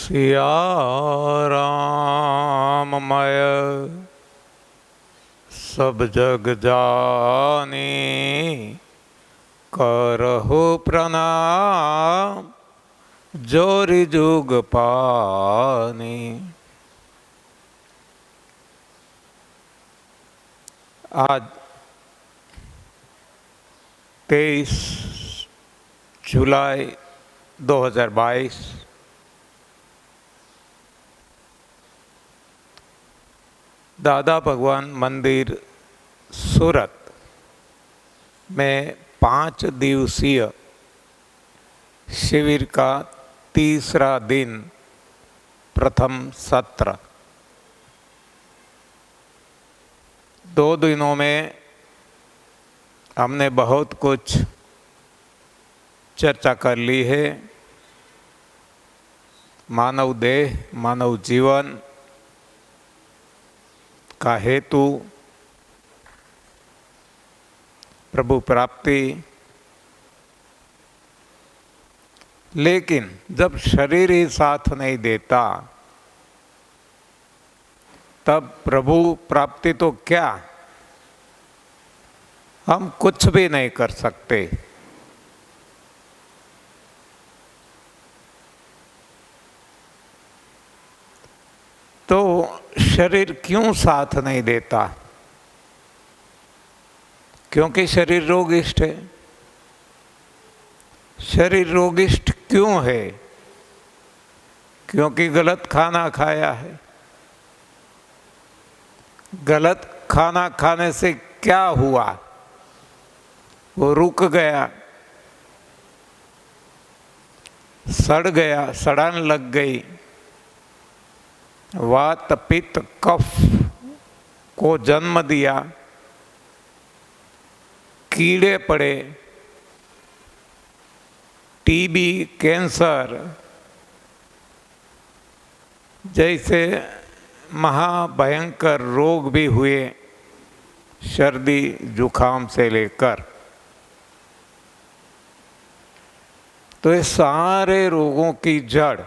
सिया राममय सब जग जानी, करहु प्रणाम जोरि जुग पानी। आज 23 जुलाई 2022 दादा भगवान मंदिर सूरत में 5 दिवसीय शिविर का तीसरा दिन, प्रथम सत्र। 2 दिनों में हमने बहुत कुछ चर्चा कर ली है। मानव देह, मानव जीवन का हेतु, प्रभु प्राप्ति। लेकिन जब शरीर ही साथ नहीं देता तब प्रभु प्राप्ति तो क्या, हम कुछ भी नहीं कर सकते। तो शरीर क्यों साथ नहीं देता? क्योंकि शरीर रोगिष्ठ है। शरीर रोगिष्ठ क्यों है? क्योंकि गलत खाना खाया है। गलत खाना खाने से क्या हुआ? वो रुक गया, सड़ गया, सड़न लग गई। वात पित्त कफ को जन्म दिया, कीड़े पड़े, टीबी, कैंसर जैसे महाभयंकर रोग भी हुए, सर्दी जुखाम से लेकर। तो ये सारे रोगों की जड़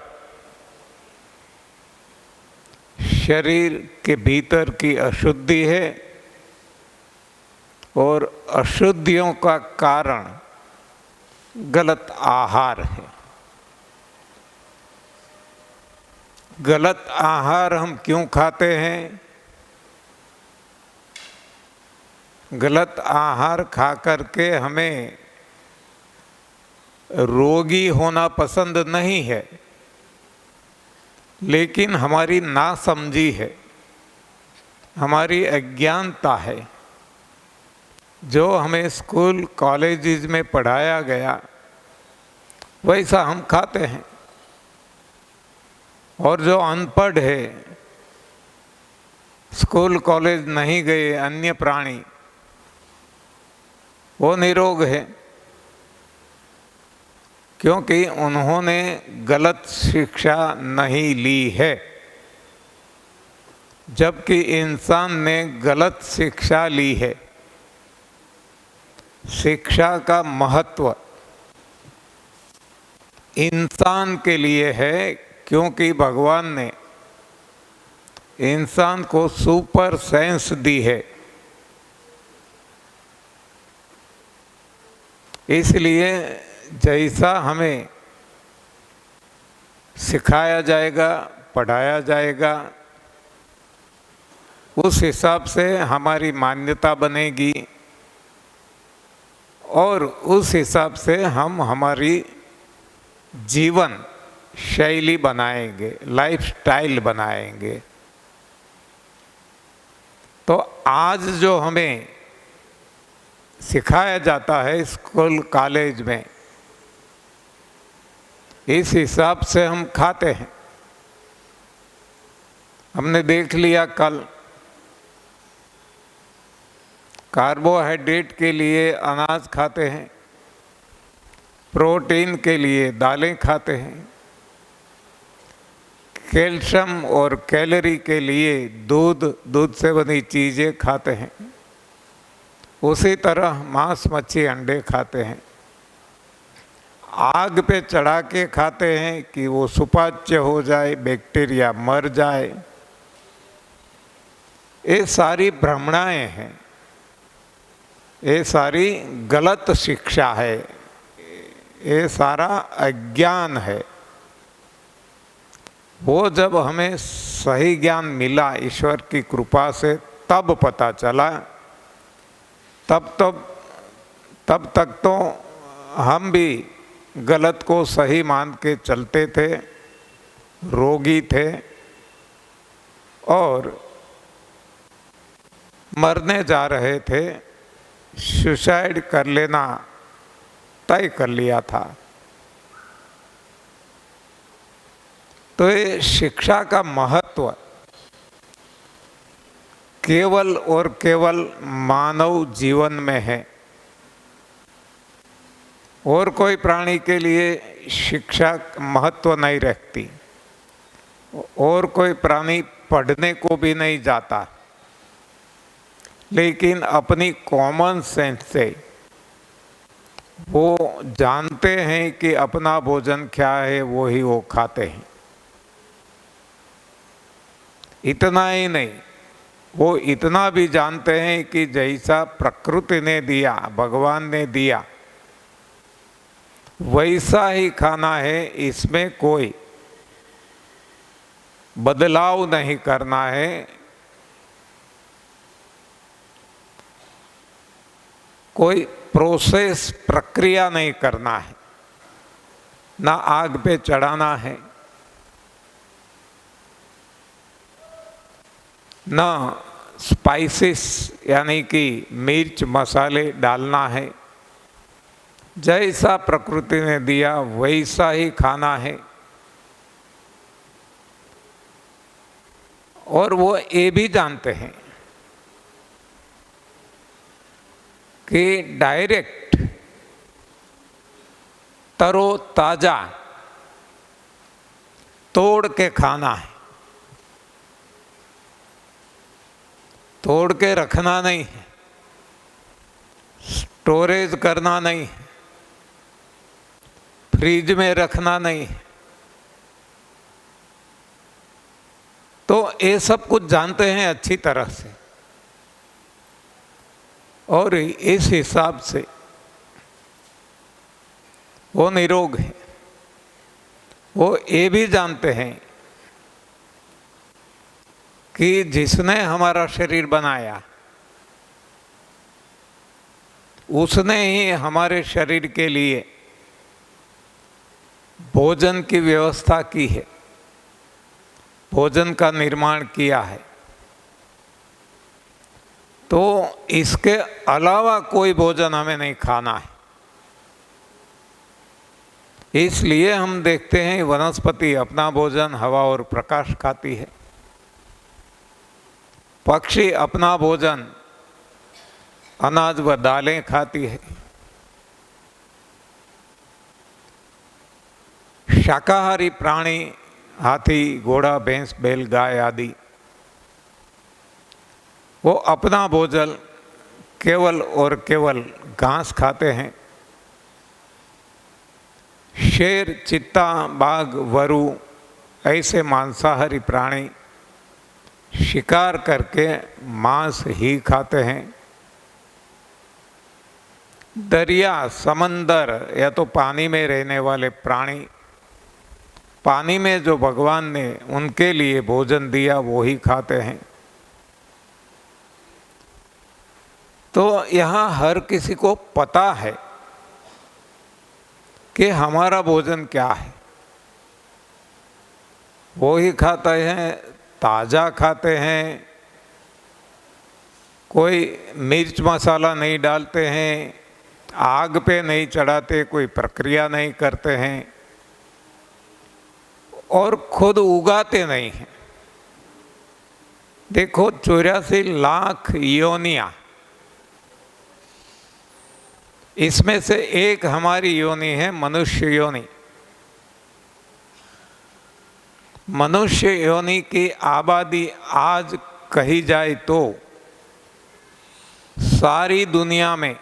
शरीर के भीतर की अशुद्धि है, और अशुद्धियों का कारण गलत आहार है। गलत आहार हम क्यों खाते हैं? गलत आहार खा करके हमें रोगी होना पसंद नहीं है, लेकिन हमारी नासमझी है, हमारी अज्ञानता है। जो हमें स्कूल कॉलेजेस में पढ़ाया गया वैसा हम खाते हैं। और जो अनपढ़ है, स्कूल कॉलेज नहीं गए अन्य प्राणी, वो निरोग है, क्योंकि उन्होंने गलत शिक्षा नहीं ली है। जबकि इंसान ने गलत शिक्षा ली है। शिक्षा का महत्व इंसान के लिए है, क्योंकि भगवान ने इंसान को सुपर सेंस दी है। इसलिए जैसा हमें सिखाया जाएगा, पढ़ाया जाएगा, उस हिसाब से हमारी मान्यता बनेगी, और उस हिसाब से हम हमारी जीवन शैली बनाएंगे, लाइफस्टाइल बनाएंगे। तो आज जो हमें सिखाया जाता है स्कूल कॉलेज में, इस हिसाब से हम खाते हैं। हमने देख लिया कल, कार्बोहाइड्रेट के लिए अनाज खाते हैं, प्रोटीन के लिए दालें खाते हैं, कैल्शियम और कैलोरी के लिए दूध से बनी चीज़ें खाते हैं। उसी तरह मांस, मच्छी, अंडे खाते हैं। आग पे चढ़ा के खाते हैं कि वो सुपाच्य हो जाए, बैक्टीरिया मर जाए। ये सारी भ्रमणाएं हैं, ये सारी गलत शिक्षा है, ये सारा अज्ञान है। वो जब हमें सही ज्ञान मिला ईश्वर की कृपा से, तब पता चला। तब तक तो हम भी गलत को सही मान के चलते थे, रोगी थे और मरने जा रहे थे। सुसाइड कर लेना तय कर लिया था। तो ये शिक्षा का महत्व केवल और केवल मानव जीवन में है। और कोई प्राणी के लिए शिक्षा महत्व नहीं रखती, और कोई प्राणी पढ़ने को भी नहीं जाता। लेकिन अपनी कॉमन सेंस से वो जानते हैं कि अपना भोजन क्या है, वो ही वो खाते हैं। इतना ही नहीं, वो इतना भी जानते हैं कि जैसा प्रकृति ने दिया, भगवान ने दिया, वैसा ही खाना है, इसमें कोई बदलाव नहीं करना है। कोई प्रोसेस, प्रक्रिया नहीं करना है, ना आग पे चढ़ाना है, ना स्पाइसेस यानी कि मिर्च मसाले डालना है। जैसा प्रकृति ने दिया वैसा ही खाना है। और वो ये भी जानते हैं कि डायरेक्ट तरोताजा तोड़ के खाना है, तोड़ के रखना नहीं है, स्टोरेज करना नहीं है, फ्रिज में रखना नहीं है। तो ये सब कुछ जानते हैं अच्छी तरह से, और इस हिसाब से वो निरोग है। वो ये भी जानते हैं कि जिसने हमारा शरीर बनाया, उसने ही हमारे शरीर के लिए भोजन की व्यवस्था की है, भोजन का निर्माण किया है। तो इसके अलावा कोई भोजन हमें नहीं खाना है। इसलिए हम देखते हैं वनस्पति अपना भोजन हवा और प्रकाश खाती है, पक्षी अपना भोजन अनाज व दालें खाती है, शाकाहारी प्राणी हाथी, घोड़ा, भैंस, बैल, गाय आदि वो अपना भोजन केवल और केवल घास खाते हैं। शेर, चीता, बाघ, वरु ऐसे मांसाहारी प्राणी शिकार करके मांस ही खाते हैं। दरिया, समंदर या तो पानी में रहने वाले प्राणी, पानी में जो भगवान ने उनके लिए भोजन दिया वो ही खाते हैं। तो यहाँ हर किसी को पता है कि हमारा भोजन क्या है, वो ही खाते हैं, ताज़ा खाते हैं, कोई मिर्च मसाला नहीं डालते हैं, आग पे नहीं चढ़ाते, कोई प्रक्रिया नहीं करते हैं और खुद उगाते नहीं हैं। देखो 84 लाख योनियाँ, इसमें से एक हमारी योनि है मनुष्य योनि। मनुष्य योनि की आबादी आज कही जाए तो सारी दुनिया में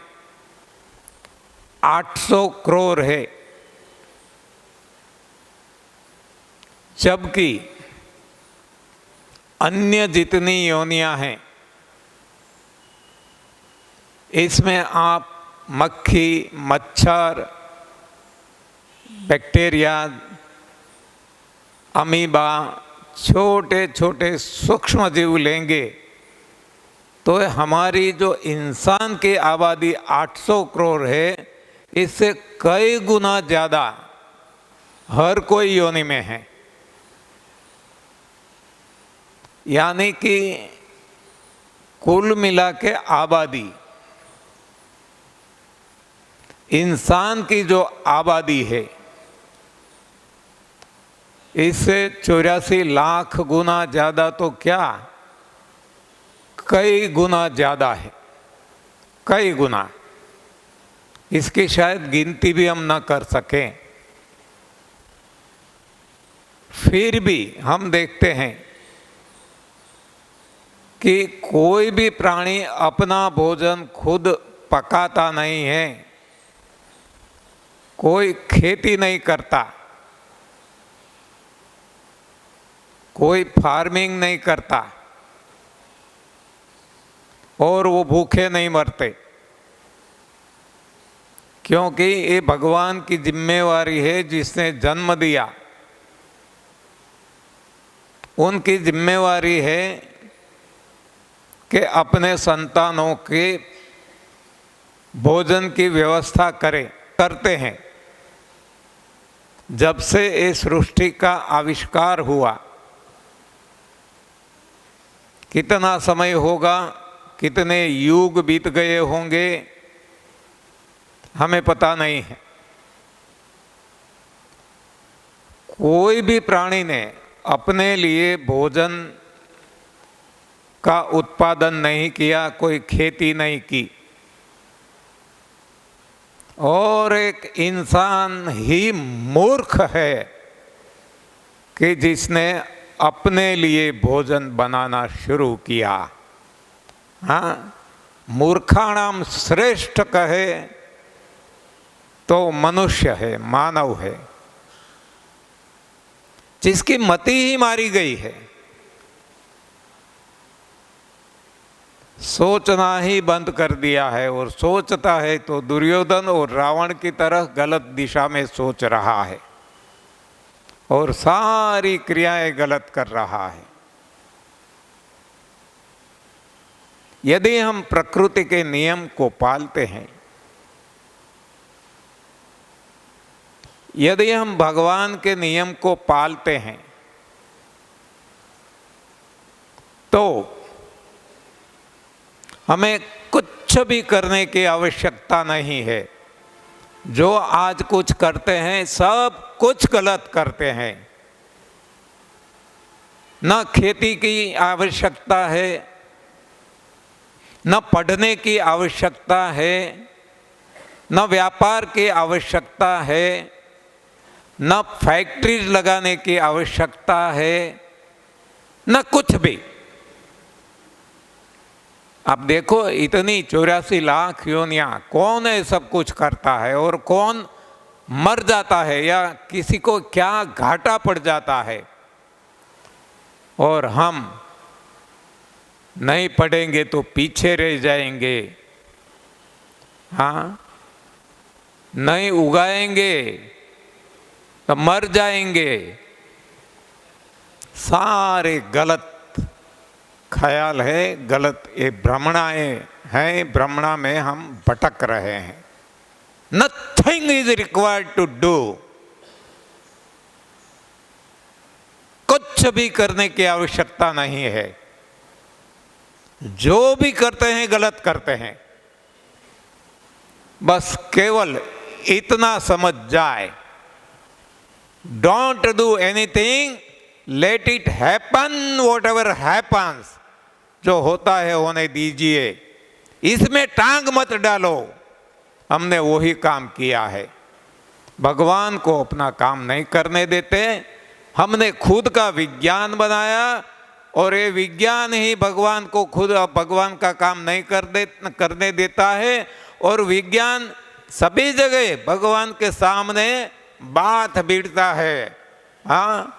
800 करोड़ है। जबकि अन्य जितनी योनियां हैं इसमें आप मक्खी, मच्छर, बैक्टीरिया, अमीबा, छोटे छोटे सूक्ष्म जीव लेंगे तो हमारी जो इंसान की आबादी 800 करोड़ है, इससे कई गुना ज़्यादा हर कोई योनि में है। यानी कि कुल मिला के आबादी, इंसान की जो आबादी है इससे 84 लाख गुना ज़्यादा तो क्या, कई गुना ज़्यादा है, कई गुना। इसकी शायद गिनती भी हम ना कर सकें। फिर भी हम देखते हैं कि कोई भी प्राणी अपना भोजन खुद पकाता नहीं है, कोई खेती नहीं करता, कोई फार्मिंग नहीं करता और वो भूखे नहीं मरते, क्योंकि ये भगवान की जिम्मेवारी है। जिसने जन्म दिया उनकी जिम्मेवारी है कि अपने संतानों के भोजन की व्यवस्था करते हैं। जब से इस सृष्टि का आविष्कार हुआ, कितना समय होगा, कितने युग बीत गए होंगे, हमें पता नहीं है। कोई भी प्राणी ने अपने लिए भोजन का उत्पादन नहीं किया, कोई खेती नहीं की, और एक इंसान ही मूर्ख है कि जिसने अपने लिए भोजन बनाना शुरू किया। हाँ, मूर्खाणाम श्रेष्ठ कहे तो मनुष्य है, मानव है, जिसकी मति ही मारी गई है, सोचना ही बंद कर दिया है, और सोचता है तो दुर्योधन और रावण की तरह गलत दिशा में सोच रहा है और सारी क्रियाएं गलत कर रहा है। यदि हम प्रकृति के नियम को पालते हैं, यदि हम भगवान के नियम को पालते हैं, तो हमें कुछ भी करने की आवश्यकता नहीं है। जो आज कुछ करते हैं सब कुछ गलत करते हैं। न खेती की आवश्यकता है, न पढ़ने की आवश्यकता है, न व्यापार की आवश्यकता है, न फैक्ट्रीज लगाने की आवश्यकता है, न कुछ भी। आप देखो, इतनी 84 लाख योनियां, कौन है सब कुछ करता है और कौन मर जाता है या किसी को क्या घाटा पड़ जाता है, और हम नहीं पढ़ेंगे तो पीछे रह जाएंगे। हाँ, नहीं उगाएंगे तो मर जाएंगे। सारे गलत ख्याल है, गलत ये भ्रमणाएं हैं, भ्रमणा में हम भटक रहे हैं। Nothing is required to do, कुछ भी करने की आवश्यकता नहीं है। जो भी करते हैं गलत करते हैं। बस केवल इतना समझ जाए, don't do anything, let it happen what ever happens. जो होता है होने दीजिए, इसमें टांग मत डालो। हमने वही काम किया है, भगवान को अपना काम नहीं करने देते। हमने खुद का विज्ञान बनाया और ये विज्ञान ही भगवान को खुद भगवान का काम नहीं करने देता है। और विज्ञान सभी जगह भगवान के सामने बात भिड़ता है। हाँ,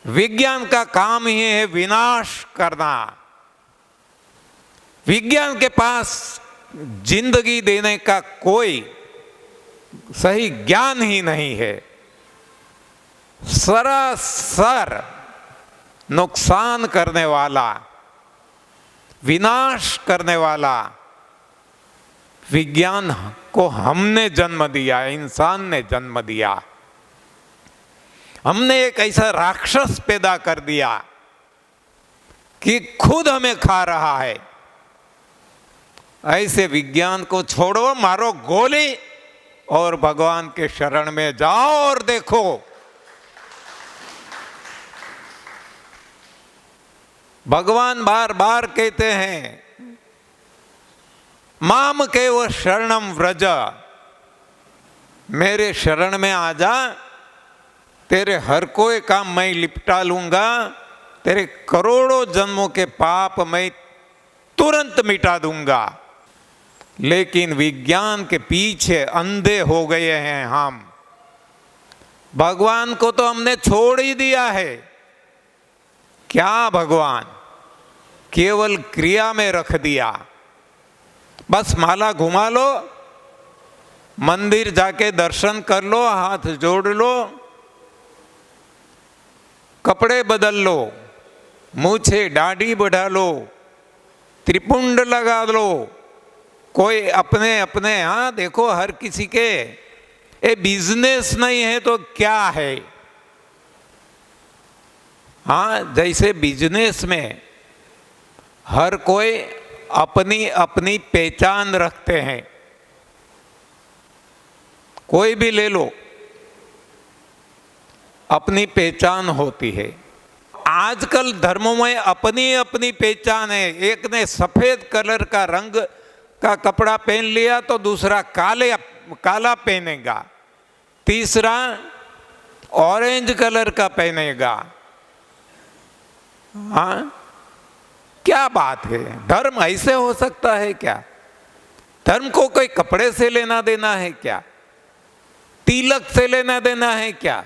विज्ञान का काम ही है विनाश करना। विज्ञान के पास जिंदगी देने का कोई सही ज्ञान ही नहीं है। सरासर नुकसान करने वाला, विनाश करने वाला विज्ञान को हमने जन्म दिया, इंसान ने जन्म दिया। हमने एक ऐसा राक्षस पैदा कर दिया कि खुद हमें खा रहा है। ऐसे विज्ञान को छोड़ो, मारो गोली और भगवान के शरण में जाओ और देखो। भगवान बार बार कहते हैं, माम केव शरणम व्रज, मेरे शरण में आ जा, तेरे हर कोई काम मैं लिपटा लूंगा, तेरे करोड़ों जन्मों के पाप मैं तुरंत मिटा दूंगा। लेकिन विज्ञान के पीछे अंधे हो गए हैं हम। भगवान को तो हमने छोड़ ही दिया है। क्या भगवान, केवल क्रिया में रख दिया। बस माला घुमा लो, मंदिर जाके दर्शन कर लो, हाथ जोड़ लो, कपड़े बदल लो, मूछे दाढ़ी बढ़ा लो, त्रिपुंड लगा लो, कोई अपने अपने, हाँ देखो हर किसी के ये बिजनेस नहीं है तो क्या है। हाँ, जैसे बिजनेस में हर कोई अपनी अपनी पहचान रखते हैं, कोई भी ले लो अपनी पहचान होती है। आजकल धर्मों में अपनी अपनी पहचान है। एक ने सफेद कलर का रंग का कपड़ा पहन लिया तो दूसरा काला पहनेगा, तीसरा ऑरेंज कलर का पहनेगा। हाँ, क्या बात है? धर्म ऐसे हो सकता है क्या? धर्म को कोई कपड़े से लेना देना है क्या? तिलक से लेना देना है क्या?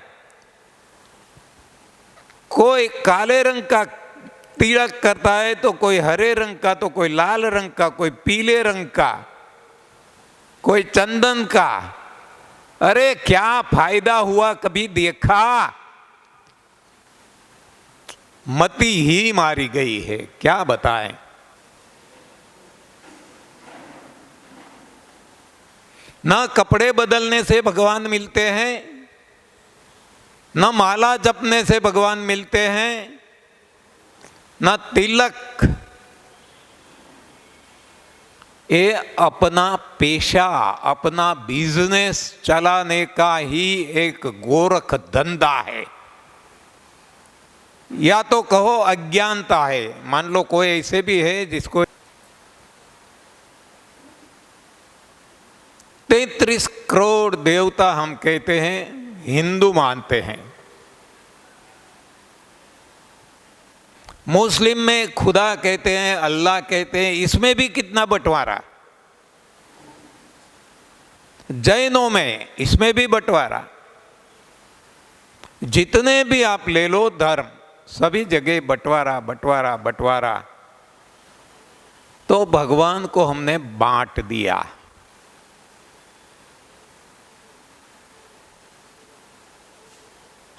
कोई काले रंग का तिलक करता है तो कोई हरे रंग का, तो कोई लाल रंग का, कोई पीले रंग का, कोई चंदन का। अरे क्या फायदा हुआ? कभी देखा? मति ही मारी गई है, क्या बताएं। ना कपड़े बदलने से भगवान मिलते हैं, न माला जपने से भगवान मिलते हैं, न तिलक। ये अपना पेशा, अपना बिजनेस चलाने का ही एक गोरख धंधा है, या तो कहो अज्ञानता है। मान लो कोई ऐसे भी है जिसको 33 करोड़ देवता हम कहते हैं, हिंदू मानते हैं। मुस्लिम में खुदा कहते हैं, अल्लाह कहते हैं। इसमें भी कितना बंटवारा। जैनों में इसमें भी बंटवारा। जितने भी आप ले लो धर्म, सभी जगह बंटवारा बंटवारा बंटवारा। तो भगवान को हमने बांट दिया।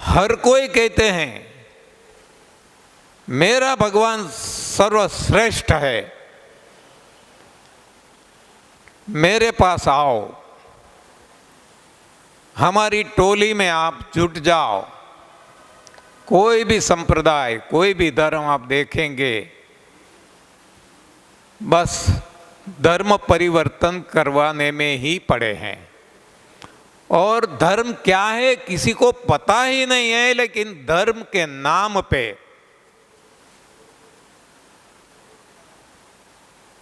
हर कोई कहते हैं मेरा भगवान सर्वश्रेष्ठ है, मेरे पास आओ, हमारी टोली में आप जुट जाओ। कोई भी संप्रदाय, कोई भी धर्म आप देखेंगे, बस धर्म परिवर्तन करवाने में ही पड़े हैं। और धर्म क्या है किसी को पता ही नहीं है, लेकिन धर्म के नाम पे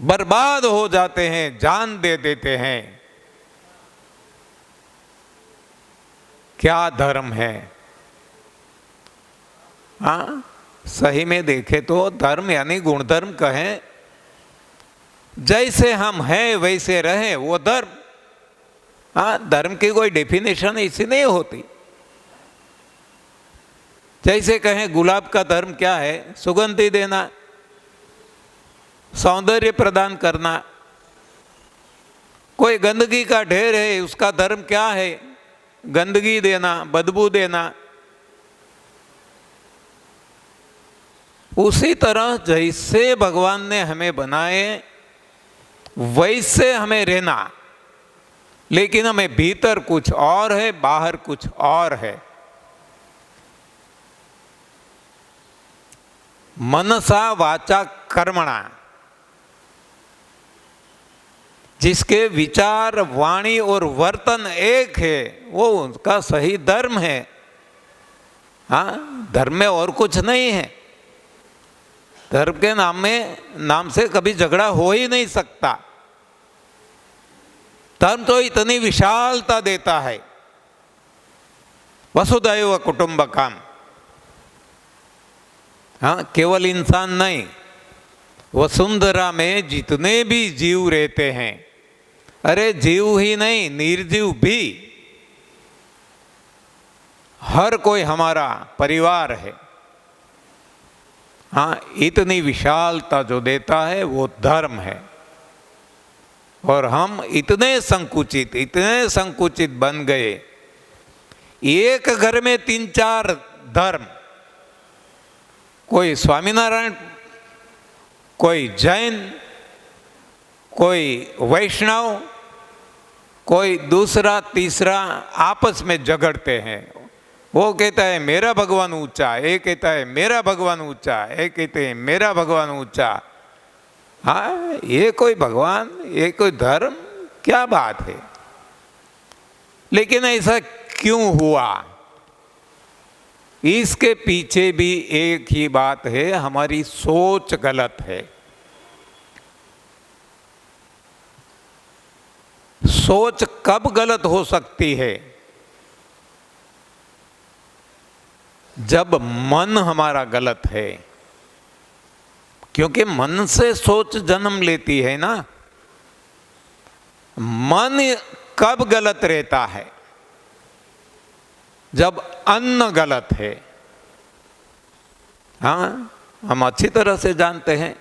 बर्बाद हो जाते हैं, जान दे देते हैं। क्या धर्म है? हाँ, सही में देखे तो धर्म यानी गुणधर्म कहें, जैसे हम हैं वैसे रहें, वो धर्म। हाँ, धर्म की कोई डेफिनेशन ऐसी नहीं होती। जैसे कहें गुलाब का धर्म क्या है? सुगंधि देना, सौंदर्य प्रदान करना। कोई गंदगी का ढेर है, उसका धर्म क्या है? गंदगी देना, बदबू देना। उसी तरह जैसे भगवान ने हमें बनाए वैसे हमें रहना, लेकिन हमें भीतर कुछ और है, बाहर कुछ और है। मनसा वाचा कर्मणा, जिसके विचार, वाणी और वर्तन एक है, वो उनका सही धर्म है। हाँ, धर्म में और कुछ नहीं है। धर्म के नाम से कभी झगड़ा हो ही नहीं सकता। धर्म तो इतनी विशालता देता है। वसुधैव कुटुंबकम, हाँ, केवल इंसान नहीं, वसुंधरा में जितने भी जीव रहते हैं, अरे जीव ही नहीं, निर्जीव भी, हर कोई हमारा परिवार है। हाँ, इतनी विशालता जो देता है वो धर्म है। और हम इतने संकुचित बन गए। एक घर में 3-4 धर्म, कोई स्वामीनारायण, कोई जैन, कोई वैष्णव, कोई दूसरा तीसरा, आपस में झगड़ते हैं। वो कहता है मेरा भगवान ऊंचा, एक कहता है मेरा भगवान ऊंचा, एक कहते हैं मेरा भगवान ऊंचा। हाँ, ये कोई भगवान, ये कोई धर्म, क्या बात है? लेकिन ऐसा क्यों हुआ? इसके पीछे भी एक ही बात है, हमारी सोच गलत है। सोच कब गलत हो सकती है? जब मन हमारा गलत है। क्योंकि मन से सोच जन्म लेती है ना। मन कब गलत रहता है? जब अन्न गलत है। हाँ, हम अच्छी तरह से जानते हैं,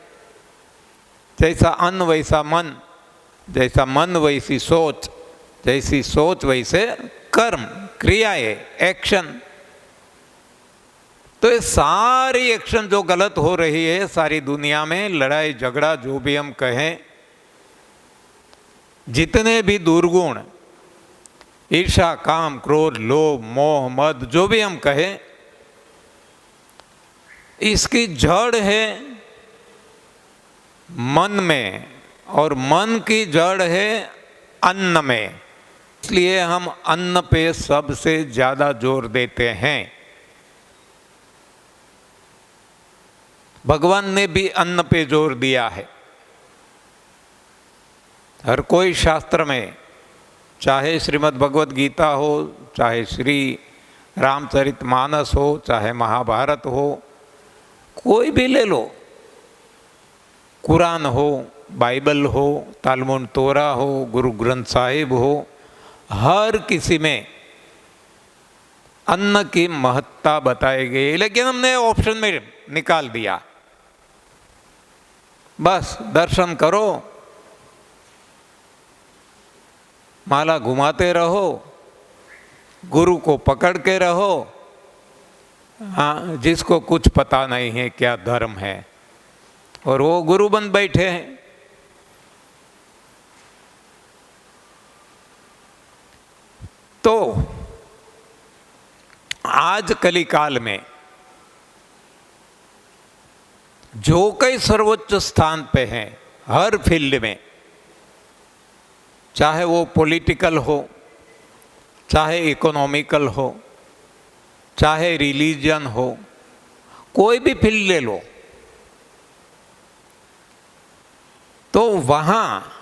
जैसा अन्न वैसा मन, जैसा मन वैसी सोच, जैसी सोच वैसे कर्म, क्रियाएं, एक्शन। तो ये सारी एक्शन जो गलत हो रही है सारी दुनिया में, लड़ाई झगड़ा जो भी हम कहें, जितने भी दुर्गुण, ईर्ष्या, काम, क्रोध, लोभ, मोह, मद, जो भी हम कहें, इसकी जड़ है मन में, और मन की जड़ है अन्न में। इसलिए हम अन्न पे सबसे ज़्यादा जोर देते हैं। भगवान ने भी अन्न पे जोर दिया है। हर कोई शास्त्र में, चाहे श्रीमद् भगवत गीता हो, चाहे श्री रामचरितमानस हो, चाहे महाभारत हो, कोई भी ले लो, कुरान हो, बाइबल हो, तालमुड तोरा हो, गुरु ग्रंथ साहिब हो, हर किसी में अन्न की महत्ता बताई गई। लेकिन हमने ऑप्शन में निकाल दिया, बस दर्शन करो, माला घुमाते रहो, गुरु को पकड़ के रहो। हाँ, जिसको कुछ पता नहीं है क्या धर्म है, और वो गुरु बन बैठे हैं। तो आज कलिकाल में जो कई सर्वोच्च स्थान पे हैं, हर फील्ड में, चाहे वो पॉलिटिकल हो, चाहे इकोनॉमिकल हो, चाहे रिलीजन हो, कोई भी फील्ड ले लो, तो वहाँ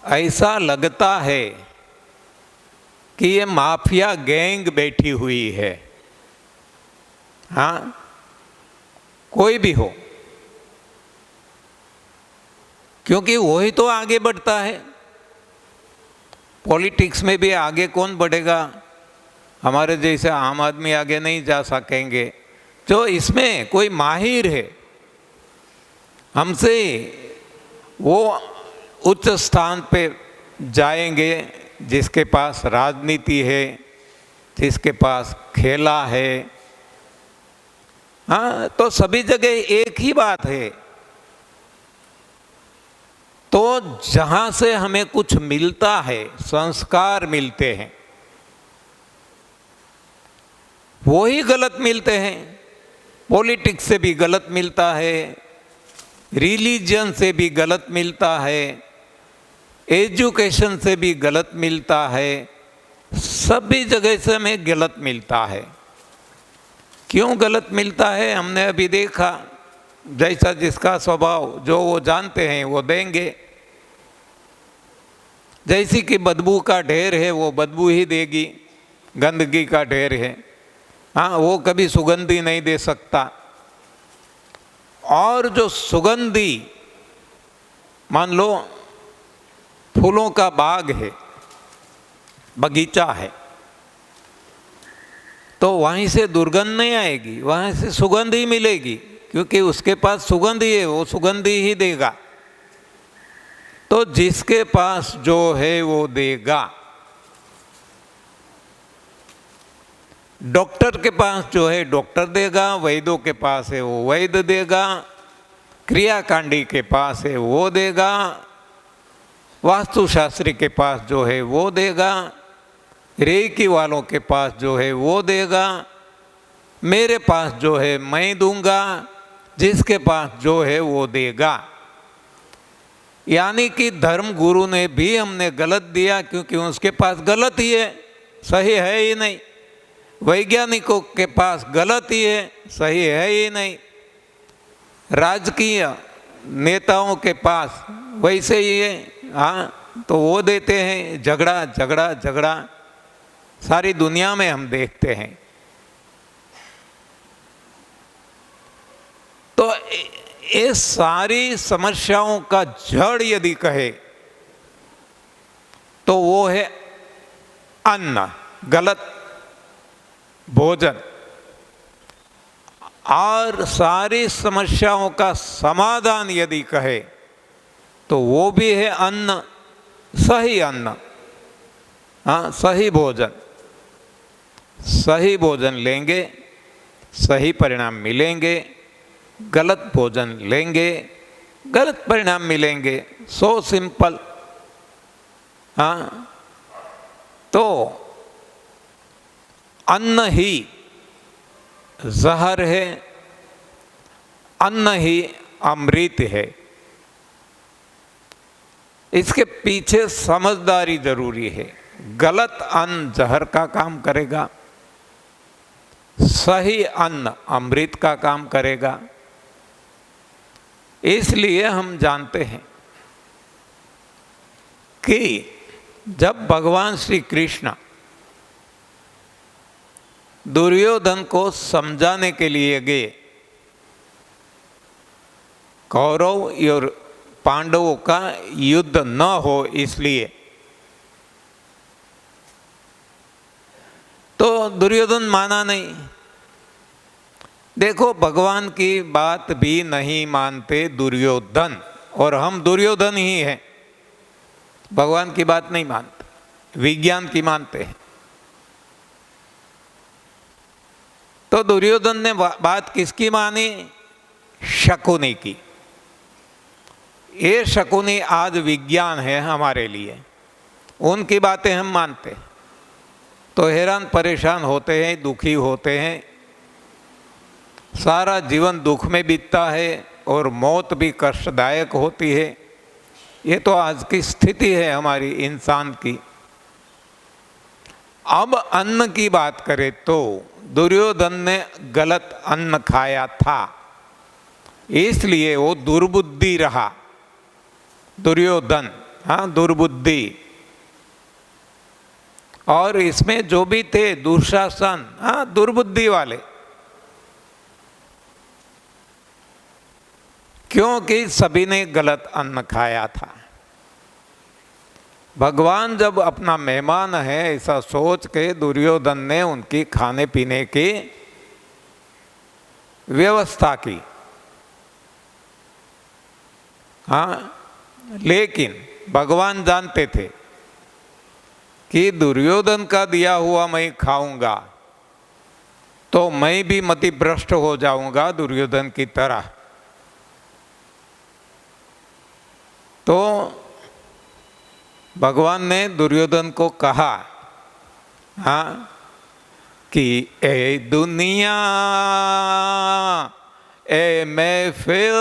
ऐसा लगता है कि ये माफिया गैंग बैठी हुई है। हाँ, कोई भी हो, क्योंकि वही तो आगे बढ़ता है। पॉलिटिक्स में भी आगे कौन बढ़ेगा? हमारे जैसे आम आदमी आगे नहीं जा सकेंगे। जो इसमें कोई माहिर है, हमसे वो उच्च स्थान पे जाएंगे, जिसके पास राजनीति है, जिसके पास खेला है। हाँ, तो सभी जगह एक ही बात है। तो जहाँ से हमें कुछ मिलता है, संस्कार मिलते हैं, वो ही गलत मिलते हैं। पॉलिटिक्स से भी गलत मिलता है, रिलीजन से भी गलत मिलता है, एजुकेशन से भी गलत मिलता है, सभी जगह से हमें गलत मिलता है। क्यों गलत मिलता है? हमने अभी देखा, जैसा जिसका स्वभाव, जो वो जानते हैं वो देंगे। जैसी कि बदबू का ढेर है, वो बदबू ही देगी। गंदगी का ढेर है, हाँ, वो कभी सुगंधी नहीं दे सकता। और जो सुगंधी, मान लो फूलों का बाग है, बगीचा है, तो वहीं से दुर्गंध नहीं आएगी, वहाँ से सुगंध ही मिलेगी, क्योंकि उसके पास सुगंध ही है, वो सुगंधी ही देगा। तो जिसके पास जो है वो देगा। डॉक्टर के पास जो है डॉक्टर देगा, वैद्यों के पास है वो वैद्य देगा, क्रियाकांडी के पास है वो देगा, वास्तुशास्त्री के पास जो है वो देगा, रेकी वालों के पास जो है वो देगा, मेरे पास जो है मैं दूंगा, जिसके पास जो है वो देगा। यानी कि धर्म गुरु ने भी हमने गलत दिया, क्योंकि उसके पास गलत ही है, सही है ही नहीं। वैज्ञानिकों के पास गलत ही है, सही है ही नहीं। राजकीय नेताओं के पास वैसे ही है, हाँ, तो वो देते हैं। झगड़ा झगड़ा झगड़ा सारी दुनिया में हम देखते हैं। तो ये सारी समस्याओं का जड़ यदि कहे तो वो है अन्न, गलत भोजन। और सारी समस्याओं का समाधान यदि कहे तो वो भी है अन्न, सही अन्न, हाँ, सही भोजन। सही भोजन लेंगे, सही परिणाम मिलेंगे। गलत भोजन लेंगे, गलत परिणाम मिलेंगे। So simple. हाँ, तो अन्न ही जहर है, अन्न ही अमृत है। इसके पीछे समझदारी जरूरी है। गलत अन्न जहर का काम करेगा, सही अन्न अमृत का काम करेगा। इसलिए हम जानते हैं कि जब भगवान श्री कृष्ण दुर्योधन को समझाने के लिए गए, कौरव और पांडवों का युद्ध न हो इसलिए, तो दुर्योधन माना नहीं। देखो, भगवान की बात भी नहीं मानते दुर्योधन, और हम दुर्योधन ही हैं। भगवान की बात नहीं मानते, विज्ञान की मानते हैं। तो दुर्योधन ने बात किसकी मानी? शकुनी की। ये शकुनी आज विज्ञान है हमारे लिए, उनकी बातें हम मानते हैं तो हैरान परेशान होते हैं, दुखी होते हैं। सारा जीवन दुख में बीतता है और मौत भी कष्टदायक होती है। ये तो आज की स्थिति है हमारी इंसान की। अब अन्न की बात करें तो दुर्योधन ने गलत अन्न खाया था, इसलिए वो दुर्बुद्धि रहा। दुर्योधन, हाँ, दुर्बुद्धि। और इसमें जो भी थे दुशासन, हाँ, दुर्बुद्धि वाले, क्योंकि सभी ने गलत अन्न खाया था। भगवान जब अपना मेहमान है ऐसा सोच के दुर्योधन ने उनकी खाने पीने की व्यवस्था की। हाँ, लेकिन भगवान जानते थे कि दुर्योधन का दिया हुआ मैं खाऊंगा तो मैं भी मतिभ्रष्ट हो जाऊंगा दुर्योधन की तरह। तो भगवान ने दुर्योधन को कहा, हाँ, कि ए दुनिया, ए महफिल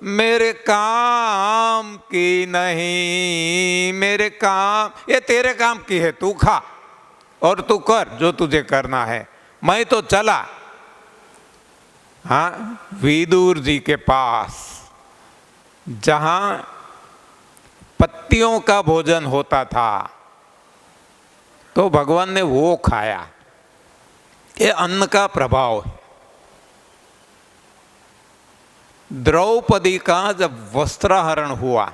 मेरे काम की नहीं, मेरे काम, ये तेरे काम की है, तू खा और तू कर जो तुझे करना है, मैं तो चला। हाँ, विदुर जी के पास जहां पत्तियों का भोजन होता था तो भगवान ने वो खाया। ये अन्न का प्रभाव है। द्रौपदी का जब वस्त्रहरण हुआ,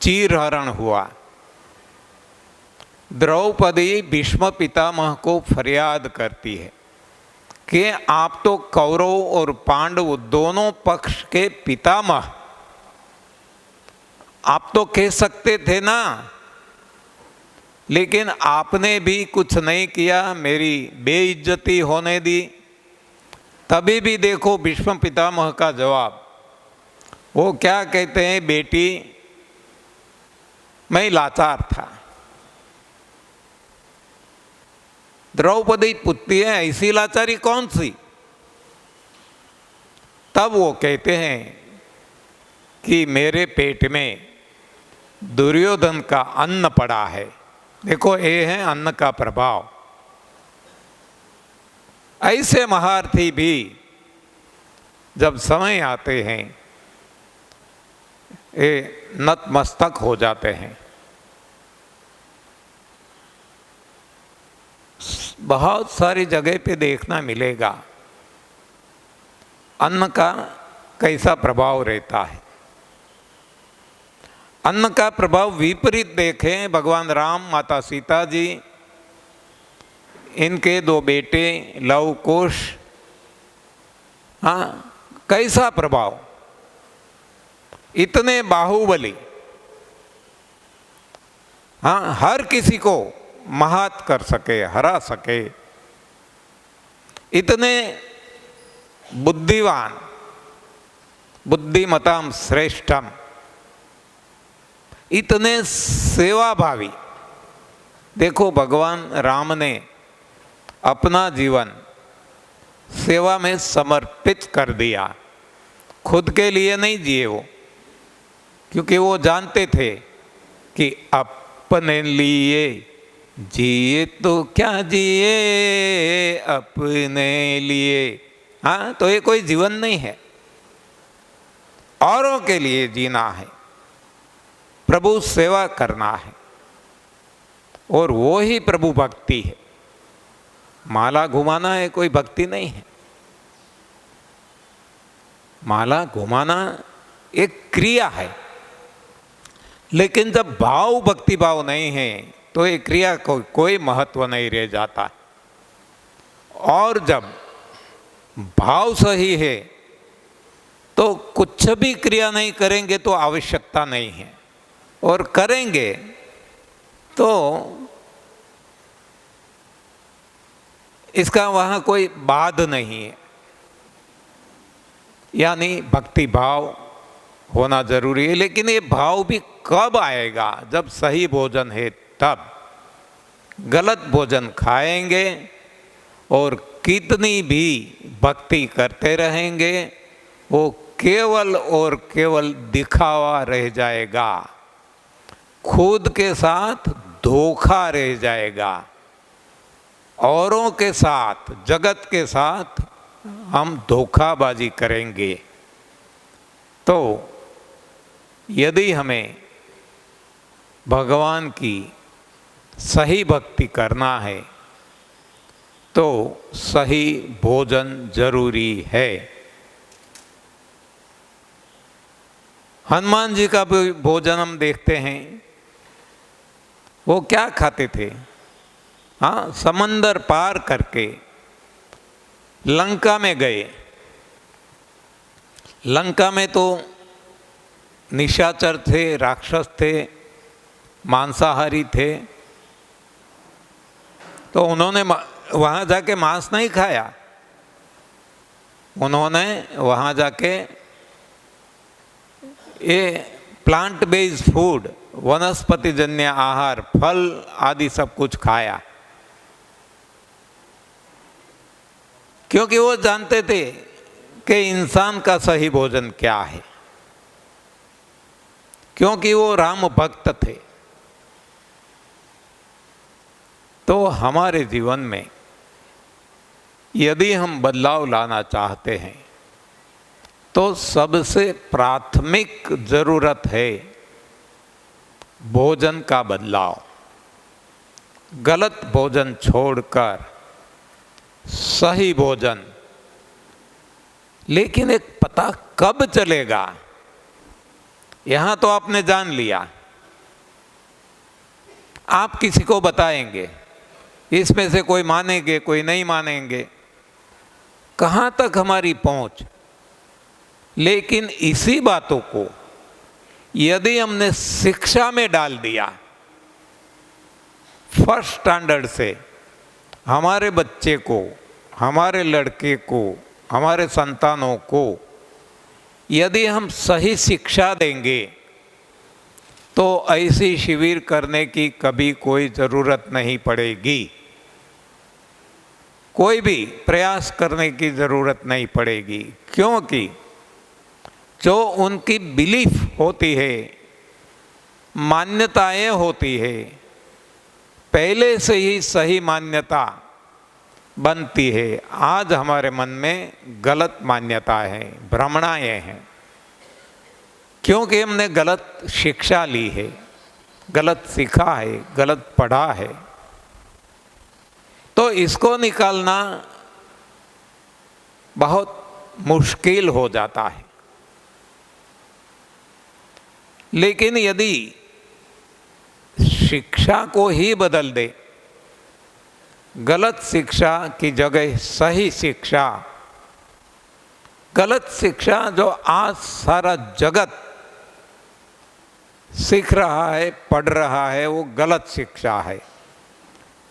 चीरहरण हुआ, द्रौपदी भीष्म पितामह को फरियाद करती है कि आप तो कौरव और पांडव दोनों पक्ष के पितामह, आप तो कह सकते थे ना, लेकिन आपने भी कुछ नहीं किया, मेरी बेइज्जती होने दी। तभी भी देखो भीष्म पितामह का जवाब, वो क्या कहते हैं, बेटी मैं लाचार था। द्रौपदी पूछती है ऐसी लाचारी कौन सी? तब वो कहते हैं कि मेरे पेट में दुर्योधन का अन्न पड़ा है। देखो ये है अन्न का प्रभाव। ऐसे महारथी भी जब समय आते हैं ये नतमस्तक हो जाते हैं। बहुत सारी जगह पे देखना मिलेगा अन्न का कैसा प्रभाव रहता है। अन्न का प्रभाव विपरीत देखें, भगवान राम, माता सीता जी, इनके दो बेटे लव कुश, हाँ, कैसा प्रभाव, इतने बाहुबली, हाँ, हर किसी को महात कर सके, हरा सके, इतने बुद्धिवान, बुद्धिमताम श्रेष्ठम, इतने सेवाभावी। देखो भगवान राम ने अपना जीवन सेवा में समर्पित कर दिया, खुद के लिए नहीं जिए वो, क्योंकि वो जानते थे कि अपने लिए जिए तो क्या जिए अपने लिए। हाँ, तो ये कोई जीवन नहीं है, औरों के लिए जीना है, प्रभु सेवा करना है, और वो ही प्रभु भक्ति है। माला घुमाना है कोई भक्ति नहीं है। माला घुमाना एक क्रिया है, लेकिन जब भाव भक्ति भाव नहीं है तो ये क्रिया को कोई महत्व नहीं रह जाता। और जब भाव सही है तो कुछ भी क्रिया नहीं करेंगे तो आवश्यकता नहीं है, और करेंगे तो इसका वहाँ कोई बाध नहीं है। यानी भक्ति भाव होना जरूरी है, लेकिन ये भाव भी कब आएगा? जब सही भोजन है तब। गलत भोजन खाएंगे और कितनी भी भक्ति करते रहेंगे वो केवल और केवल दिखावा रह जाएगा, खुद के साथ धोखा रह जाएगा, औरों के साथ, जगत के साथ हम धोखाबाजी करेंगे। तो यदि हमें भगवान की सही भक्ति करना है तो सही भोजन जरूरी है। हनुमान जी का भी भोजन हम देखते हैं वो क्या खाते थे? हाँ, समंदर पार करके लंका में गए। लंका में तो निशाचर थे, राक्षस थे, मांसाहारी थे, तो उन्होंने वहाँ जाके मांस नहीं खाया। उन्होंने वहाँ जाके ये प्लांट बेस्ड फूड, वनस्पति जन्य आहार, फल आदि सब कुछ खाया, क्योंकि वो जानते थे कि इंसान का सही भोजन क्या है, क्योंकि वो राम भक्त थे। तो हमारे जीवन में यदि हम बदलाव लाना चाहते हैं तो सबसे प्राथमिक जरूरत है भोजन का बदलाव। गलत भोजन छोड़कर सही भोजन। लेकिन एक पता कब चलेगा? यहां तो आपने जान लिया, आप किसी को बताएंगे, इसमें से कोई मानेंगे, कोई नहीं मानेंगे, कहां तक हमारी पहुंच। लेकिन इसी बातों को यदि हमने शिक्षा में डाल दिया, फर्स्ट स्टैंडर्ड से हमारे बच्चे को, हमारे लड़के को, हमारे संतानों को यदि हम सही शिक्षा देंगे तो ऐसी शिविर करने की कभी कोई ज़रूरत नहीं पड़ेगी, कोई भी प्रयास करने की ज़रूरत नहीं पड़ेगी। क्योंकि जो उनकी बिलीफ होती है, मान्यताएं होती है, पहले से ही सही मान्यता बनती है। आज हमारे मन में गलत मान्यता है, भ्रमणाएं हैं, क्योंकि हमने गलत शिक्षा ली है, गलत सीखा है, गलत पढ़ा है। तो इसको निकालना बहुत मुश्किल हो जाता है। लेकिन यदि शिक्षा को ही बदल दे, गलत शिक्षा की जगह सही शिक्षा, गलत शिक्षा जो आज सारा जगत सीख रहा है, पढ़ रहा है, वो गलत शिक्षा है।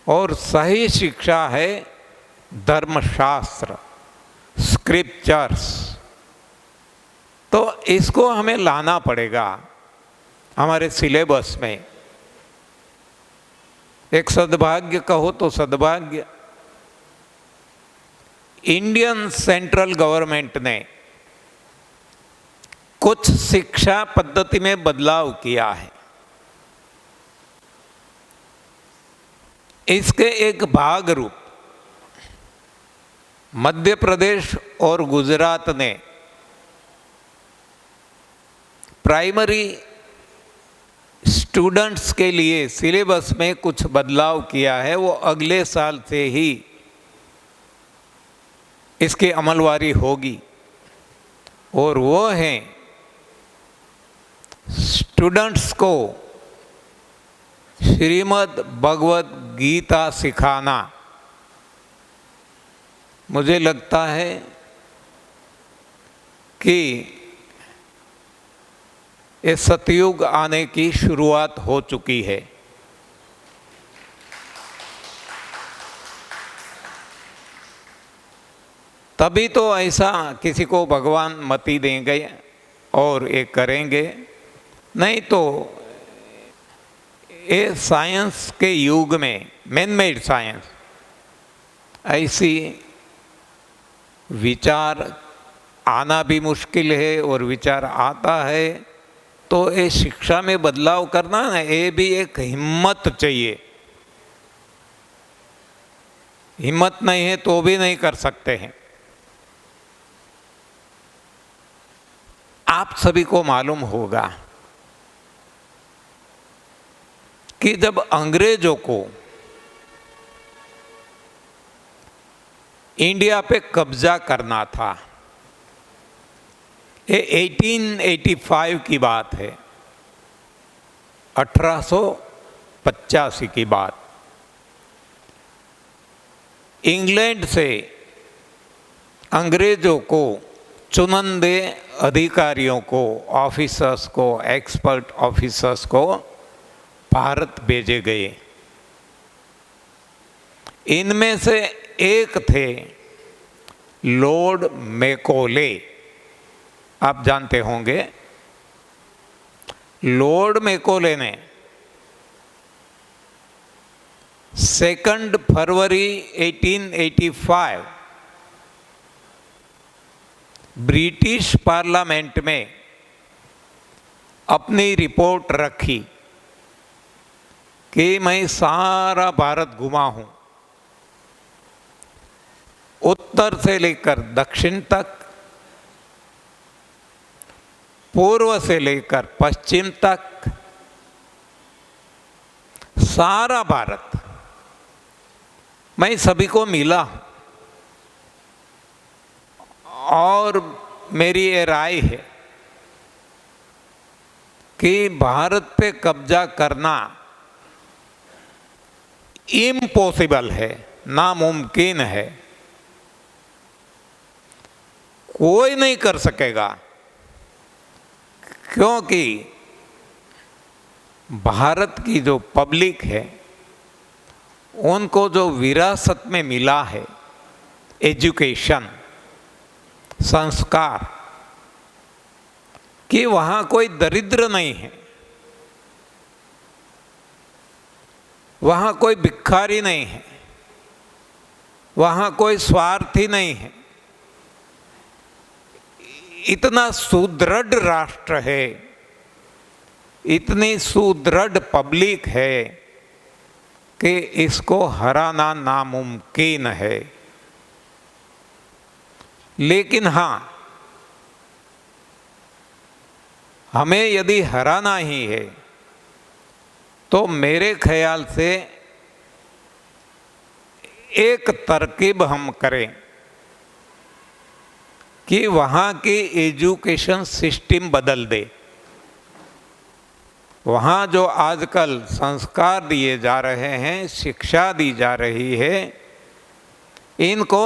और सही शिक्षा है धर्मशास्त्र, स्क्रिप्चर्स। तो इसको हमें लाना पड़ेगा हमारे सिलेबस में। एक सद्भाग्य कहो तो सद्भाग्य, इंडियन सेंट्रल गवर्नमेंट ने कुछ शिक्षा पद्धति में बदलाव किया है। इसके एक भाग रूप मध्य प्रदेश और गुजरात ने प्राइमरी स्टूडेंट्स के लिए सिलेबस में कुछ बदलाव किया है। वो अगले साल से ही इसकी अमलवारी होगी, और वो है स्टूडेंट्स को श्रीमद् भगवद गीता सिखाना। मुझे लगता है कि ये सतयुग आने की शुरुआत हो चुकी है। तभी तो ऐसा किसी को भगवान मति देंगे और ये करेंगे, नहीं तो ये साइंस के युग में, मैन मेड साइंस, ऐसी विचार आना भी मुश्किल है, और विचार आता है तो ये शिक्षा में बदलाव करना ना, ये भी एक हिम्मत चाहिए। हिम्मत नहीं है तो भी नहीं कर सकते हैं। आप सभी को मालूम होगा कि जब अंग्रेजों को इंडिया पे कब्जा करना था, ये 1885 की बात है, 1885 1985 की बात। इंग्लैंड से अंग्रेजों को, चुनिंदे अधिकारियों को, ऑफिसर्स को, एक्सपर्ट ऑफिसर्स को भारत भेजे गए। इनमें से एक थे लॉर्ड मैकॉले। आप जानते होंगे, लॉर्ड मैकॉले ने 2 फरवरी 1885 ब्रिटिश पार्लियामेंट में अपनी रिपोर्ट रखी कि मैं सारा भारत घुमा हूं, उत्तर से लेकर दक्षिण तक, पूर्व से लेकर पश्चिम तक, सारा भारत मैं सभी को मिला हूं। और मेरी ये राय है कि भारत पे कब्जा करना इम्पॉसिबल है, नामुमकिन है, कोई नहीं कर सकेगा। क्योंकि भारत की जो पब्लिक है, उनको जो विरासत में मिला है, एजुकेशन, संस्कार, कि वहाँ कोई दरिद्र नहीं है, वहाँ कोई भिखारी नहीं है, वहाँ कोई स्वार्थी नहीं है। इतना सुदृढ़ राष्ट्र है, इतनी सुदृढ़ पब्लिक है कि इसको हराना नामुमकिन है। लेकिन हाँ, हमें यदि हराना ही है तो मेरे ख्याल से एक तरकीब हम करें कि वहाँ की एजुकेशन सिस्टम बदल दे। वहाँ जो आजकल संस्कार दिए जा रहे हैं, शिक्षा दी जा रही है, इनको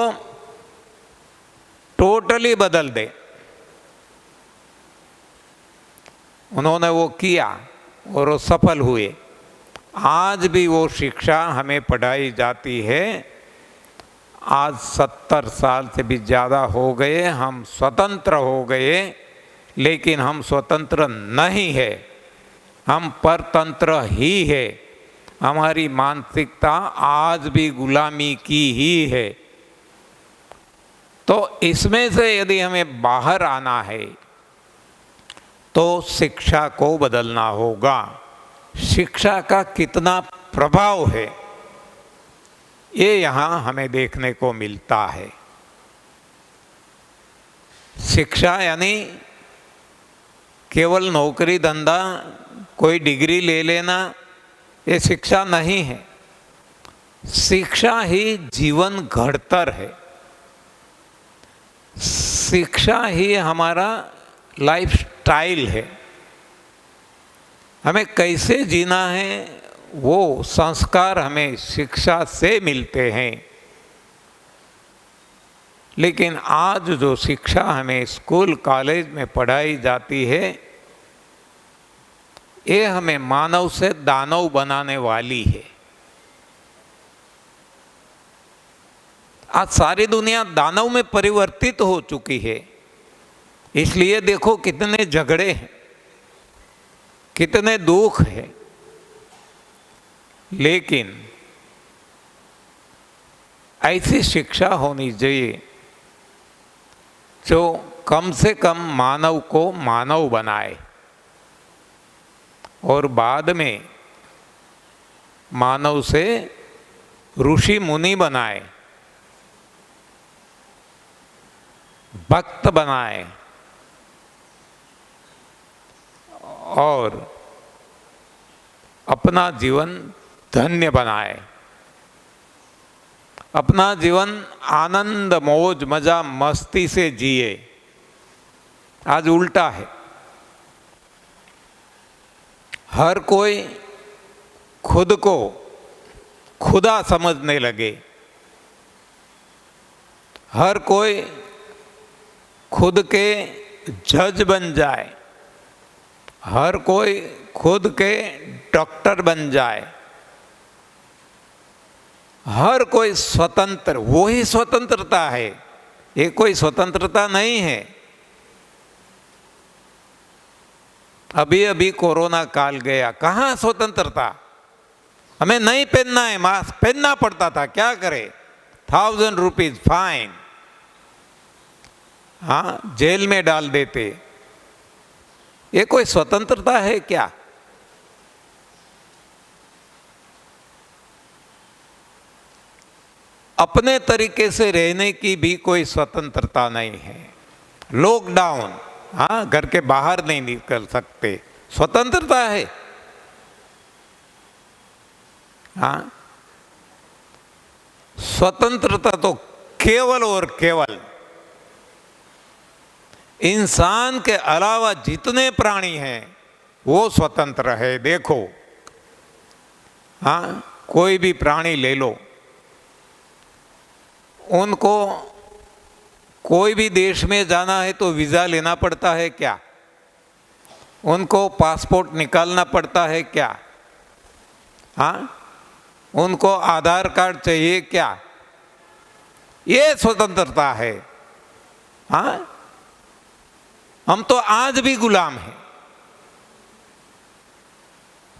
टोटली बदल दे। उन्होंने वो किया और वो सफल हुए। आज भी वो शिक्षा हमें पढ़ाई जाती है। आज 70 साल से भी ज़्यादा हो गए, हम स्वतंत्र हो गए, लेकिन हम स्वतंत्र नहीं है, हम परतंत्र ही है। हमारी मानसिकता आज भी गुलामी की ही है। तो इसमें से यदि हमें बाहर आना है तो शिक्षा को बदलना होगा। शिक्षा का कितना प्रभाव है, ये यहाँ हमें देखने को मिलता है। शिक्षा यानी केवल नौकरी धंधा, कोई डिग्री ले लेना, ये शिक्षा नहीं है। शिक्षा ही जीवन घड़तर है। शिक्षा ही हमारा लाइफ स्टाइल है। हमें कैसे जीना है, वो संस्कार हमें शिक्षा से मिलते हैं। लेकिन आज जो शिक्षा हमें स्कूल कॉलेज में पढ़ाई जाती है, ये हमें मानव से दानव बनाने वाली है। आज सारी दुनिया दानव में परिवर्तित हो चुकी है। इसलिए देखो कितने झगड़े हैं, कितने दुख हैं। लेकिन ऐसी शिक्षा होनी चाहिए जो कम से कम मानव को मानव बनाए और बाद में मानव से ऋषि मुनि बनाए, भक्त बनाए और अपना जीवन धन्य बनाए, अपना जीवन आनंद मौज मजा मस्ती से जिए। आज उल्टा है। हर कोई खुद को खुदा समझने लगे। हर कोई खुद के जज बन जाए, हर कोई खुद के डॉक्टर बन जाए, हर कोई स्वतंत्र, वो ही स्वतंत्रता है, ये कोई स्वतंत्रता नहीं है। अभी अभी कोरोना काल गया, कहाँ स्वतंत्रता? हमें नहीं पहनना है मास्क, पहनना पड़ता था, क्या करे, 1000 रुपीज फाइन, हाँ जेल में डाल देते। ये कोई स्वतंत्रता है क्या? अपने तरीके से रहने की भी कोई स्वतंत्रता नहीं है। लॉकडाउन, हाँ घर के बाहर नहीं निकल सकते, स्वतंत्रता है? हाँ, स्वतंत्रता तो केवल और केवल इंसान के अलावा जितने प्राणी हैं वो स्वतंत्र है। देखो, हाँ कोई भी प्राणी ले लो, उनको कोई भी देश में जाना है तो वीज़ा लेना पड़ता है क्या? उनको पासपोर्ट निकालना पड़ता है क्या? हाँ, उनको आधार कार्ड चाहिए क्या? ये स्वतंत्रता है? हाँ, हम तो आज भी गुलाम हैं।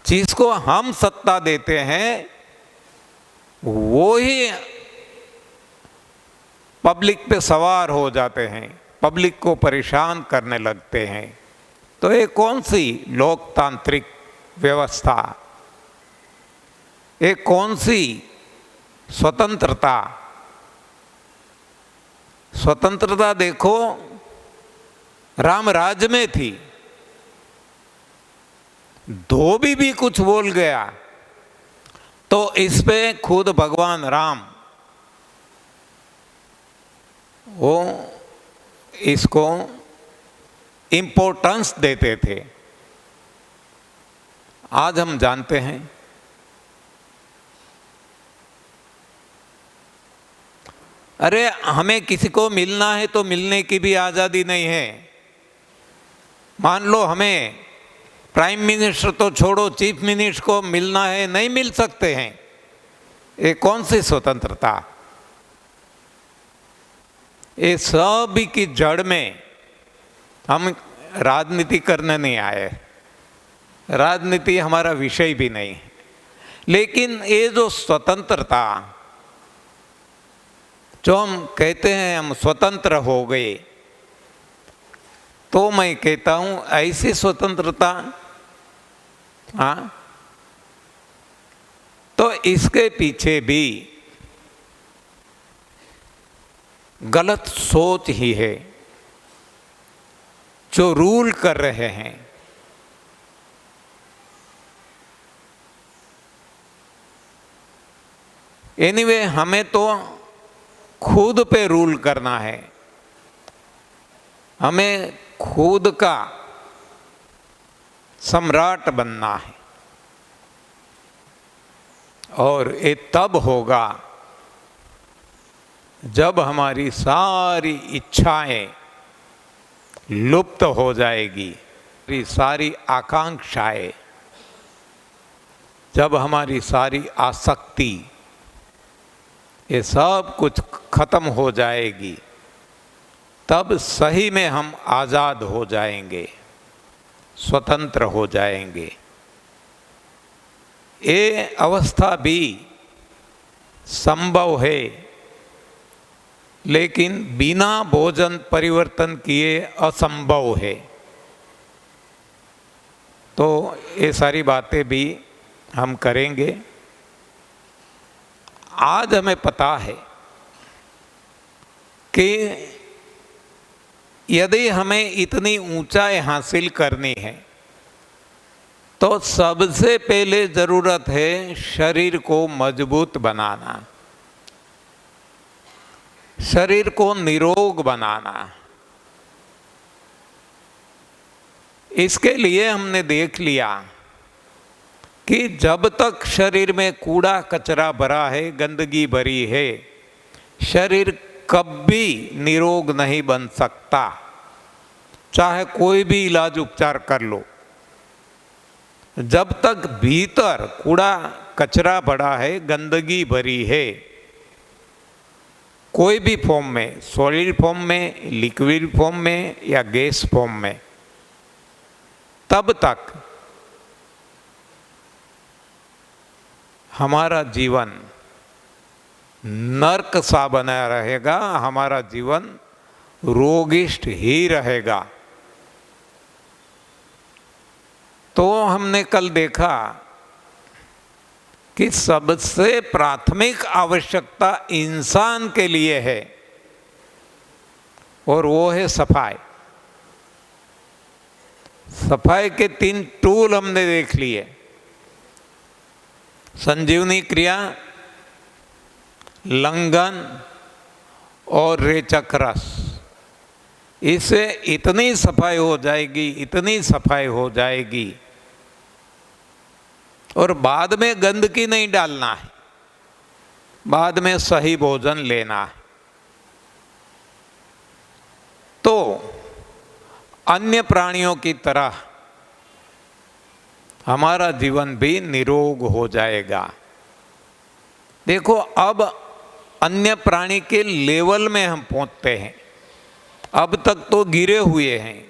जिसको हम सत्ता देते हैं वो ही पब्लिक पे सवार हो जाते हैं, पब्लिक को परेशान करने लगते हैं। तो ये कौन सी लोकतांत्रिक व्यवस्था, ये कौन सी स्वतंत्रता? स्वतंत्रता देखो राम राज्य में थी, धोबी भी कुछ बोल गया तो इस पे खुद भगवान राम वो इसको इम्पोर्टेंस देते थे। आज हम जानते हैं अरे हमें किसी को मिलना है तो मिलने की भी आज़ादी नहीं है। मान लो हमें प्राइम मिनिस्टर तो छोड़ो, चीफ मिनिस्टर को मिलना है, नहीं मिल सकते हैं। ये कौन सी स्वतंत्रता? ये सब की जड़ में हम राजनीति करने नहीं आए, राजनीति हमारा विषय भी नहीं है। लेकिन ये जो स्वतंत्रता, जो हम कहते हैं हम स्वतंत्र हो गए, तो मैं कहता हूं ऐसी स्वतंत्रता, हाँ, तो इसके पीछे भी गलत सोच ही है जो रूल कर रहे हैं। एनीवे, हमें तो खुद पे रूल करना है, हमें खुद का सम्राट बनना है। और ये तब होगा जब हमारी सारी इच्छाएं लुप्त हो जाएगी, हमारी सारी आकांक्षाएं, जब हमारी सारी आसक्ति, ये सब कुछ खत्म हो जाएगी, तब सही में हम आज़ाद हो जाएंगे, स्वतंत्र हो जाएंगे। ये अवस्था भी संभव है, लेकिन बिना भोजन परिवर्तन किए असंभव है। तो ये सारी बातें भी हम करेंगे। आज हमें पता है कि यदि हमें इतनी ऊंचाई हासिल करनी है तो सबसे पहले ज़रूरत है शरीर को मजबूत बनाना, शरीर को निरोग बनाना। इसके लिए हमने देख लिया कि जब तक शरीर में कूड़ा कचरा भरा है, गंदगी भरी है, शरीर कभी निरोग नहीं बन सकता, चाहे कोई भी इलाज उपचार कर लो। जब तक भीतर कूड़ा कचरा भरा है, गंदगी भरी है, कोई भी फॉर्म में, सॉलिड फॉर्म में, लिक्विड फॉर्म में या गैस फॉर्म में, तब तक हमारा जीवन नर्क सा बना रहेगा, हमारा जीवन रोगिष्ट ही रहेगा। तो हमने कल देखा कि सबसे प्राथमिक आवश्यकता इंसान के लिए है और वो है सफाई। सफाई के 3 टूल हमने देख लिए, संजीवनी क्रिया, लंघन और रेचक रस। इससे इतनी सफाई हो जाएगी, इतनी सफाई हो जाएगी, और बाद में गंदगी नहीं डालना है, बाद में सही भोजन लेना है। तो अन्य प्राणियों की तरह हमारा जीवन भी निरोग हो जाएगा। देखो, अब अन्य प्राणी के लेवल में हम पहुंचते हैं। अब तक तो गिरे हुए हैं,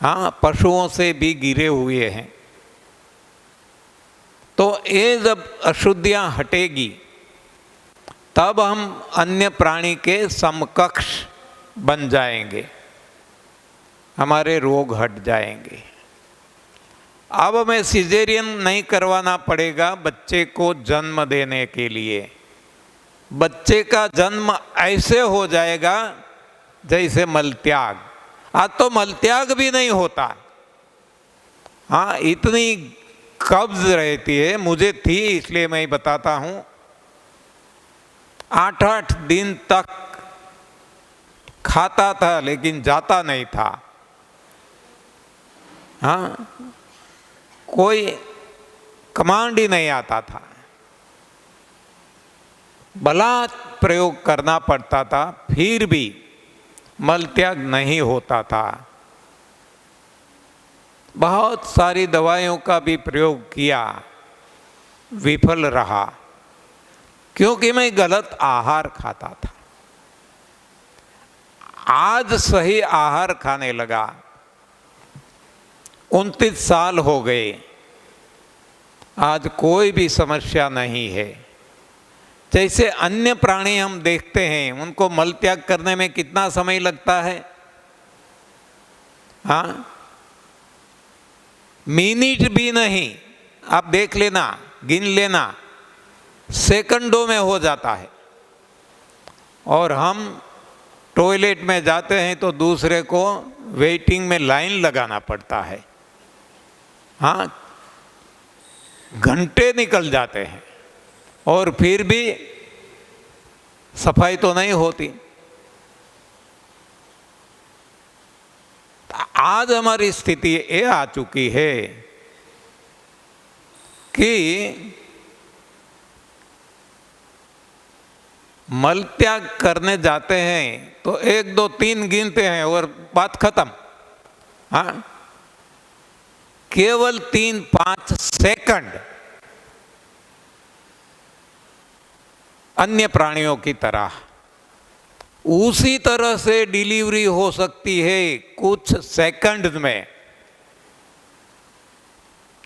हाँ, पशुओं से भी गिरे हुए हैं। तो ये जब अशुद्धियां हटेगी, तब हम अन्य प्राणी के समकक्ष बन जाएंगे, हमारे रोग हट जाएंगे। अब हमें सिजेरियन नहीं करवाना पड़ेगा बच्चे को जन्म देने के लिए। बच्चे का जन्म ऐसे हो जाएगा जैसे मलत्याग। आज तो मलत्याग भी नहीं होता, हाँ, इतनी कब्ज रहती है। मुझे थी, इसलिए मैं बताता हूँ। 8-8 दिन तक खाता था लेकिन जाता नहीं था, हाँ, कोई कमांड ही नहीं आता था, भला प्रयोग करना पड़ता था, फिर भी मलत्याग नहीं होता था। बहुत सारी दवाइयों का भी प्रयोग किया, विफल रहा, क्योंकि मैं गलत आहार खाता था। आज सही आहार खाने लगा, 29 साल हो गए, आज कोई भी समस्या नहीं है। जैसे अन्य प्राणी हम देखते हैं, उनको मलत्याग करने में कितना समय लगता है, हाँ, मिनट भी नहीं, आप देख लेना, गिन लेना, सेकंडों में हो जाता है। और हम टॉयलेट में जाते हैं तो दूसरे को वेटिंग में लाइन लगाना पड़ता है, हाँ, घंटे निकल जाते हैं और फिर भी सफाई तो नहीं होती। आज हमारी स्थिति ये आ चुकी है कि मलत्याग करने जाते हैं तो 1 2 3 गिनते हैं और बात खत्म, हाँ, केवल 3-5 सेकंड अन्य प्राणियों की तरह। उसी तरह से डिलीवरी हो सकती है कुछ सेकंड में,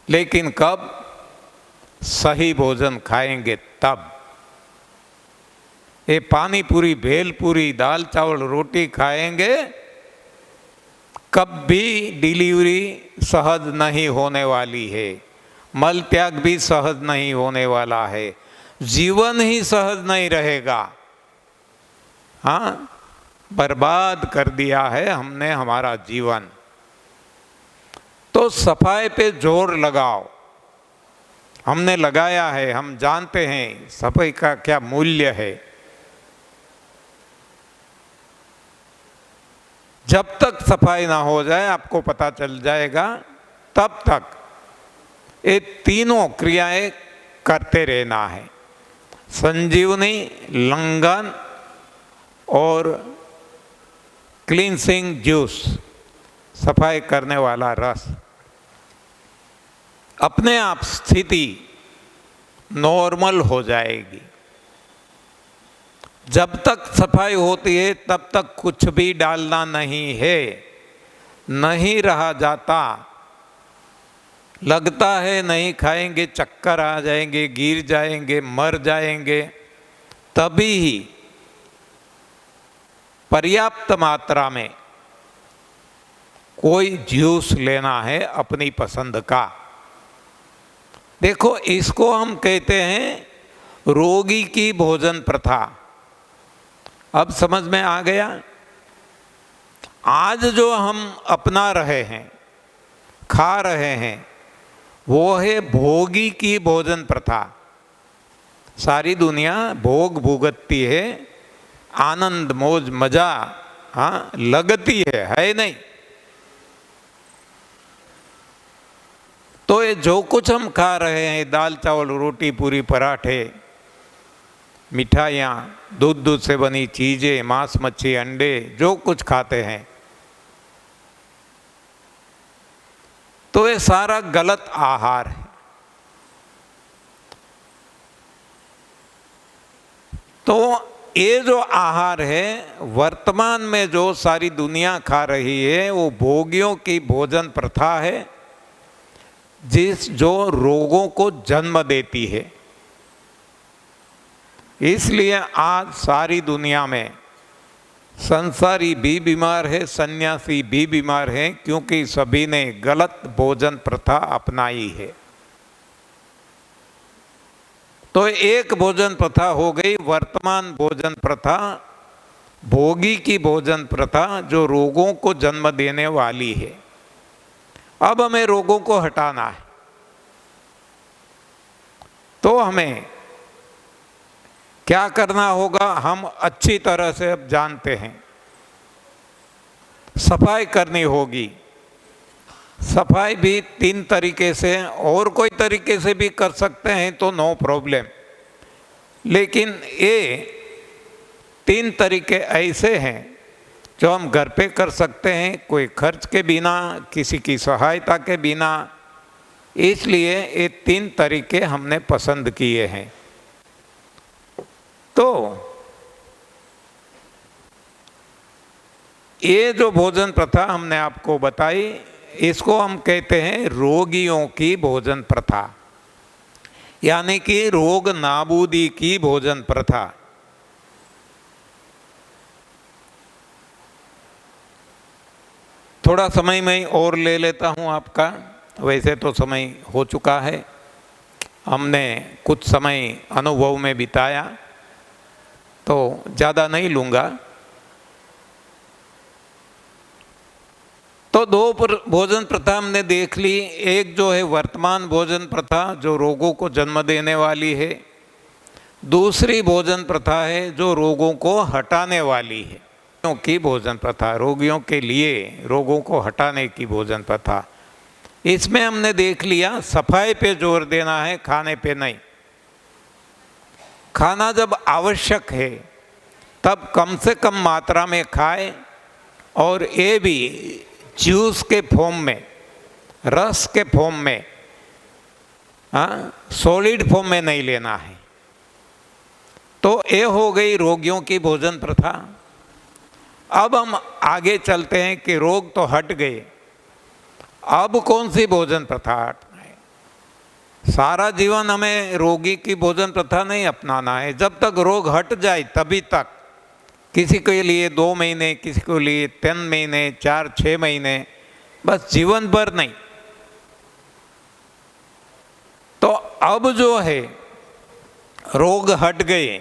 लेकिन कब? सही भोजन खाएंगे तब। ये पानी पूरी, भेल पूरी, दाल चावल रोटी खाएंगे, कभी डिलीवरी सहज नहीं होने वाली है, मल त्याग भी सहज नहीं होने वाला है, जीवन ही सहज नहीं रहेगा। हाँ, बर्बाद कर दिया है हमने हमारा जीवन। तो सफाई पे जोर लगाओ, हमने लगाया है, हम जानते हैं सफाई का क्या मूल्य है। जब तक सफाई ना हो जाए आपको पता चल जाएगा, तब तक ये तीनों क्रियाएं करते रहना है। संजीवनी, लंघन और क्लींसिंग जूस, सफाई करने वाला रस। अपने आप स्थिति नॉर्मल हो जाएगी। जब तक सफाई होती है तब तक कुछ भी डालना नहीं है, नहीं रहा जाता। लगता है नहीं खाएंगे चक्कर आ जाएंगे, गिर जाएंगे, मर जाएंगे, तभी ही पर्याप्त मात्रा में कोई जूस लेना है अपनी पसंद का। देखो, इसको हम कहते हैं रोगी की भोजन प्रथा। अब समझ में आ गया? आज जो हम अपना रहे हैं, खा रहे हैं, वो है भोगी की भोजन प्रथा। सारी दुनिया भोग भुगतती है, आनंद मौज मजा लगती है नहीं? तो ये जो कुछ हम खा रहे हैं, दाल चावल रोटी पूरी पराठे, मिठाइयाँ, दूध से बनी चीज़ें, मांस मच्छी अंडे, जो कुछ खाते हैं, तो ये सारा गलत आहार है। तो ये जो आहार है वर्तमान में जो सारी दुनिया खा रही है, वो भोगियों की भोजन प्रथा है, जो रोगों को जन्म देती है। इसलिए आज सारी दुनिया में संसारी भी बीमार है, सन्यासी भी बीमार है, क्योंकि सभी ने गलत भोजन प्रथा अपनाई है। तो एक भोजन प्रथा हो गई वर्तमान भोजन प्रथा, भोगी की भोजन प्रथा, जो रोगों को जन्म देने वाली है। अब हमें रोगों को हटाना है, तो हमें क्या करना होगा? हम अच्छी तरह से अब जानते हैं। सफाई करनी होगी। सफाई भी 3 तरीके से, और कोई तरीके से भी कर सकते हैं तो नो प्रॉब्लम, लेकिन ये 3 तरीके ऐसे हैं जो हम घर पे कर सकते हैं, कोई खर्च के बिना, किसी की सहायता के बिना। इसलिए ये 3 तरीके हमने पसंद किए हैं। तो ये जो भोजन प्रथा हमने आपको बताई, इसको हम कहते हैं रोगियों की भोजन प्रथा, यानी कि रोग नाबूदी की भोजन प्रथा। थोड़ा समय मैं और ले लेता हूँ आपका, वैसे तो समय हो चुका है, हमने कुछ समय अनुभव में बिताया, तो ज़्यादा नहीं लूँगा। तो 2 भोजन प्रथा हमने देख ली। एक जो है वर्तमान भोजन प्रथा, जो रोगों को जन्म देने वाली है। दूसरी भोजन प्रथा है जो रोगों को हटाने वाली है, की भोजन प्रथा, रोगियों के लिए रोगों को हटाने की भोजन प्रथा। इसमें हमने देख लिया सफाई पे जोर देना है, खाने पे नहीं। खाना जब आवश्यक है तब कम से कम मात्रा में खाए, और ये भी जूस के फॉर्म में, रस के फॉर्म में, सॉलिड फॉर्म में नहीं लेना है। तो ये हो गई रोगियों की भोजन प्रथा। अब हम आगे चलते हैं कि रोग तो हट गए, अब कौन सी भोजन प्रथा हटना है? सारा जीवन हमें रोगी की भोजन प्रथा नहीं अपनाना है। जब तक रोग हट जाए तभी तक, किसी के लिए 2 महीने, किसी के लिए 3 महीने, 4-6 महीने, बस जीवन भर नहीं। तो अब जो है रोग हट गए,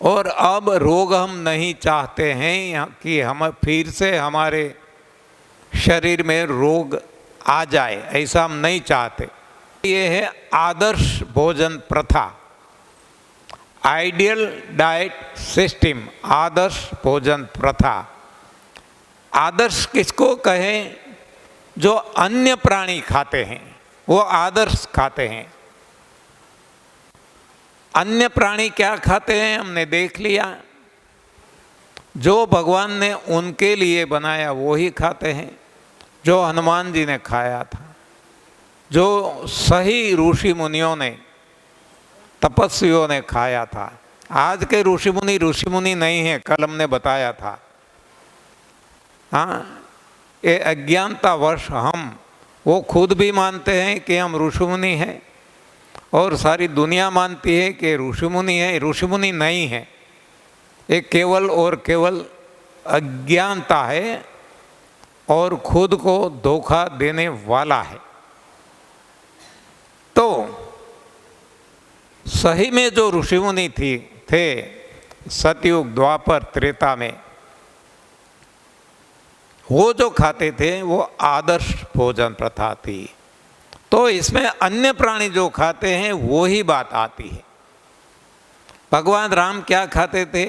और अब रोग हम नहीं चाहते हैं कि हम फिर से हमारे शरीर में रोग आ जाए, ऐसा हम नहीं चाहते। ये है आदर्श भोजन प्रथा, आइडियल डाइट सिस्टम, आदर्श भोजन प्रथा। आदर्श किसको कहें? जो अन्य प्राणी खाते हैं, वो आदर्श खाते हैं। अन्य प्राणी क्या खाते हैं हमने देख लिया, जो भगवान ने उनके लिए बनाया वो ही खाते हैं। जो हनुमान जी ने खाया था, जो सही ऋषि मुनियों ने, तपस्वियों ने खाया था। आज के ऋषि मुनि नहीं है, कल हमने बताया था। हाँ, ये अज्ञानतावश हम वो खुद भी मानते हैं कि हम ऋषि मुनि हैं और सारी दुनिया मानती है कि ऋषि मुनि है। ऋषि मुनि नहीं है, ये केवल और केवल अज्ञानता है और खुद को धोखा देने वाला है। तो सही में जो ऋषि मुनि थे सतयुग, द्वापर, त्रेता में, वो जो खाते थे वो आदर्श भोजन प्रथा थी। तो इसमें अन्य प्राणी जो खाते हैं वो ही बात आती है। भगवान राम क्या खाते थे?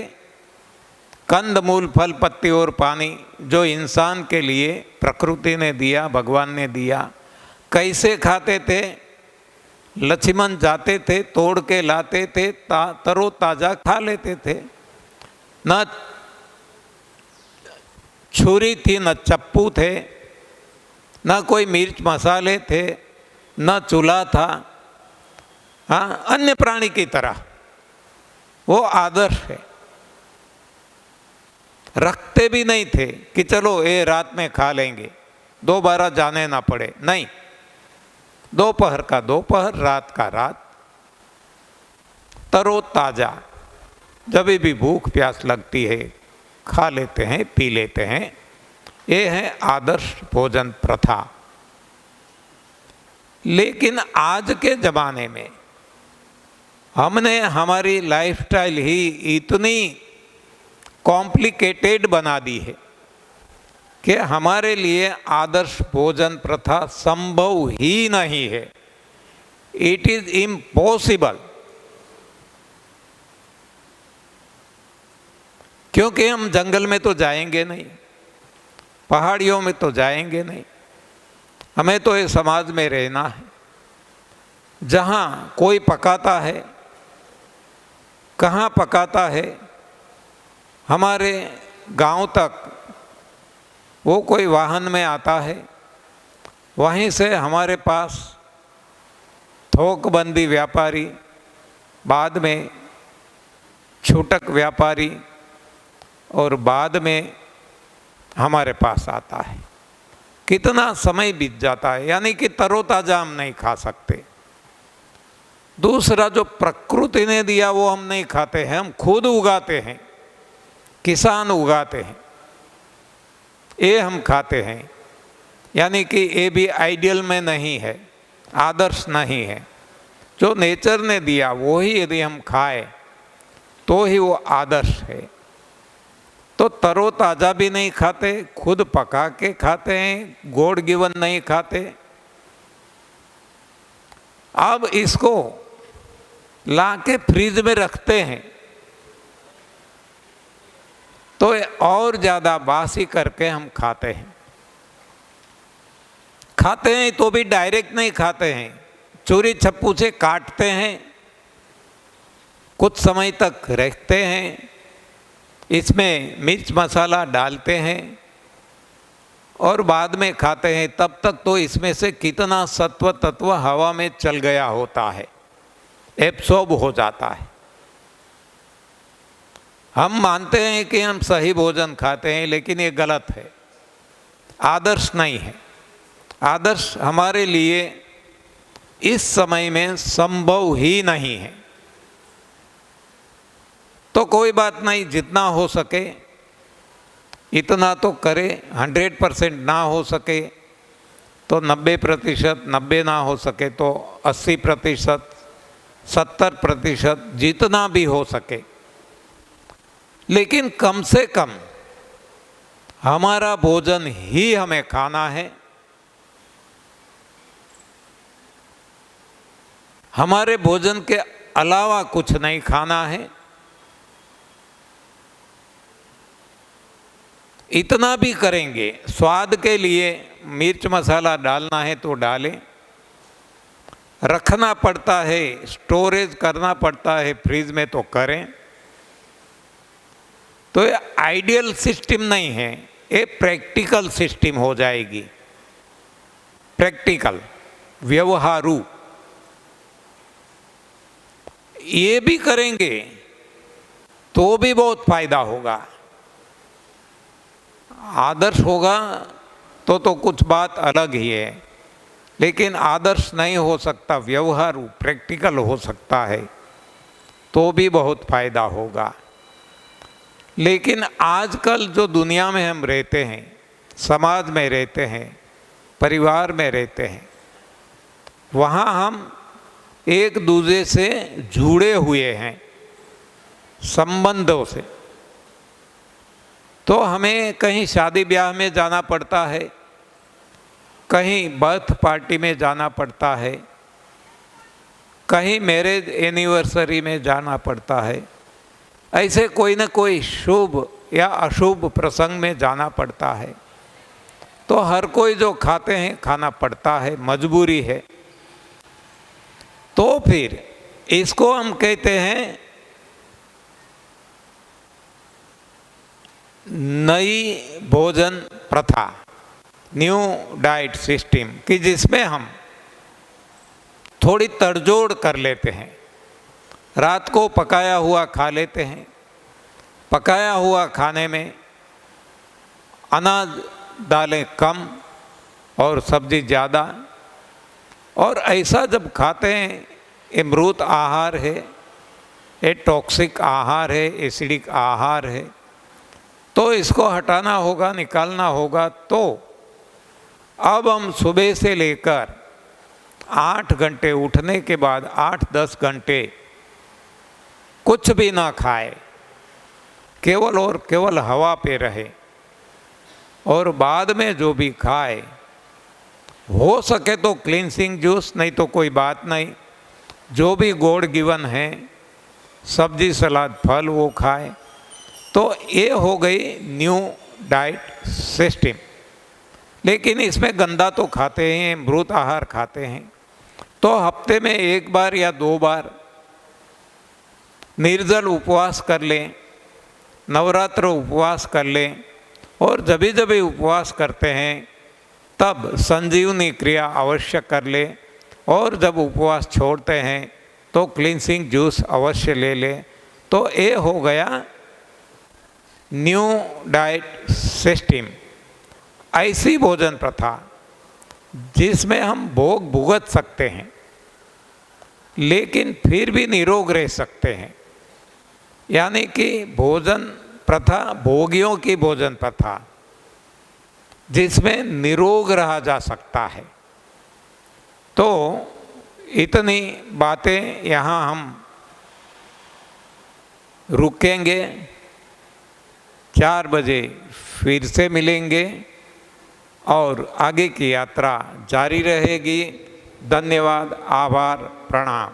कंद मूल फल पत्ती और पानी, जो इंसान के लिए प्रकृति ने दिया, भगवान ने दिया। कैसे खाते थे? लक्ष्मण जाते थे, तोड़ के लाते थे, तरो ताजा खा लेते थे। न छुरी थी, न चप्पू थे, न कोई मिर्च मसाले थे, न चूल्हा था। हाँ, अन्य प्राणी की तरह वो आदर्श है। रखते भी नहीं थे कि चलो ये रात में खा लेंगे, दोबारा जाने ना पड़े, नहीं। दोपहर का दोपहर, रात का रात, तरो ताजा, जब भी भूख प्यास लगती है खा लेते हैं, पी लेते हैं। ये है आदर्श भोजन प्रथा। लेकिन आज के ज़माने में हमने हमारी लाइफस्टाइल ही इतनी कॉम्प्लिकेटेड बना दी है कि हमारे लिए आदर्श भोजन प्रथा संभव ही नहीं है। It is impossible. क्योंकि हम जंगल में तो जाएंगे नहीं, पहाड़ियों में तो जाएंगे नहीं, हमें तो ये समाज में रहना है जहाँ कोई पकाता है। कहाँ पकाता है? हमारे गांव तक वो कोई वाहन में आता है, वहीं से हमारे पास थोकबंदी व्यापारी, बाद में छूटक व्यापारी और बाद में हमारे पास आता है। कितना समय बीत जाता है, यानी कि तरोताज़ा हम नहीं खा सकते। दूसरा, जो प्रकृति ने दिया वो हम नहीं खाते हैं, हम खुद उगाते हैं, किसान उगाते हैं, ये हम खाते हैं। यानी कि ये भी आइडियल में नहीं है, आदर्श नहीं है। जो नेचर ने दिया वो ही यदि हम खाए तो ही वो आदर्श है। तो तरोताज़ा भी नहीं खाते, खुद पका के खाते हैं, गॉड गिवन नहीं खाते। अब इसको ला के फ्रिज में रखते हैं तो और ज़्यादा बासी करके हम खाते हैं। खाते हैं तो भी डायरेक्ट नहीं खाते हैं, चूरी छप्पू से काटते हैं, कुछ समय तक रखते हैं, इसमें मिर्च मसाला डालते हैं और बाद में खाते हैं। तब तक तो इसमें से कितना सत्व तत्व हवा में चल गया होता है, एब्सॉर्ब हो जाता है। हम मानते हैं कि हम सही भोजन खाते हैं, लेकिन ये गलत है, आदर्श नहीं है। आदर्श हमारे लिए इस समय में संभव ही नहीं है। तो कोई बात नहीं, जितना हो सके इतना तो करें। 100% ना हो सके तो 90%, 90 ना हो सके तो 80%, 70%, जितना भी हो सके। लेकिन कम से कम हमारा भोजन ही हमें खाना है। हमारे भोजन के अलावा कुछ नहीं खाना है। इतना भी करेंगे, स्वाद के लिए मिर्च मसाला डालना है तो डालें, रखना पड़ता है, स्टोरेज करना पड़ता है फ्रिज में, तो करें। तो ये आइडियल सिस्टम नहीं है, ये प्रैक्टिकल सिस्टम हो जाएगी, प्रैक्टिकल, व्यवहारू। ये भी करेंगे तो भी बहुत फायदा होगा। आदर्श होगा तो कुछ बात अलग ही है, लेकिन आदर्श नहीं हो सकता, व्यवहारू प्रैक्टिकल हो सकता है, तो भी बहुत फायदा होगा। लेकिन आजकल जो दुनिया में हम रहते हैं, समाज में रहते हैं, परिवार में रहते हैं, वहाँ हम एक दूसरे से जुड़े हुए हैं संबंधों से। तो हमें कहीं शादी ब्याह में जाना पड़ता है, कहीं बर्थ पार्टी में जाना पड़ता है, कहीं मैरिज एनिवर्सरी में जाना पड़ता है, ऐसे कोई न कोई शुभ या अशुभ प्रसंग में जाना पड़ता है। तो हर कोई जो खाते हैं खाना पड़ता है, मजबूरी है। तो फिर इसको हम कहते हैं नई भोजन प्रथा, न्यू डाइट सिस्टम, कि जिसमें हम थोड़ी तड़जोड़ कर लेते हैं। रात को पकाया हुआ खा लेते हैं, पकाया हुआ खाने में अनाज दालें कम और सब्जी ज़्यादा, और ऐसा जब खाते हैं, ये मृत आहार है, ये टॉक्सिक आहार है, एसिडिक आहार है, तो इसको हटाना होगा, निकालना होगा। तो अब हम सुबह से लेकर 8 घंटे, उठने के बाद 8-10 घंटे कुछ भी ना खाए, केवल और केवल हवा पे रहे, और बाद में जो भी खाए हो सके तो क्लींसिंग जूस, नहीं तो कोई बात नहीं, जो भी गॉड गिवन है, सब्जी सलाद फल वो खाए। तो ये हो गई न्यू डाइट सिस्टम। लेकिन इसमें गंदा तो खाते हैं, मृत आहार खाते हैं। तो हफ्ते में 1 बार या 2 बार निर्जल उपवास कर लें, नवरात्र उपवास कर लें, और जब भी उपवास करते हैं तब संजीवनी क्रिया अवश्य कर लें, और जब उपवास छोड़ते हैं तो क्लींसिंग जूस अवश्य ले लें। तो ये हो गया न्यू डाइट सिस्टम, ऐसी भोजन प्रथा जिसमें हम भोग भुगत सकते हैं, लेकिन फिर भी निरोग रह सकते हैं। यानी कि भोजन प्रथा, भोगियों की भोजन प्रथा, जिसमें निरोग रहा जा सकता है। तो इतनी बातें यहाँ हम रुकेंगे। 4 बजे फिर से मिलेंगे और आगे की यात्रा जारी रहेगी। धन्यवाद, आभार, प्रणाम।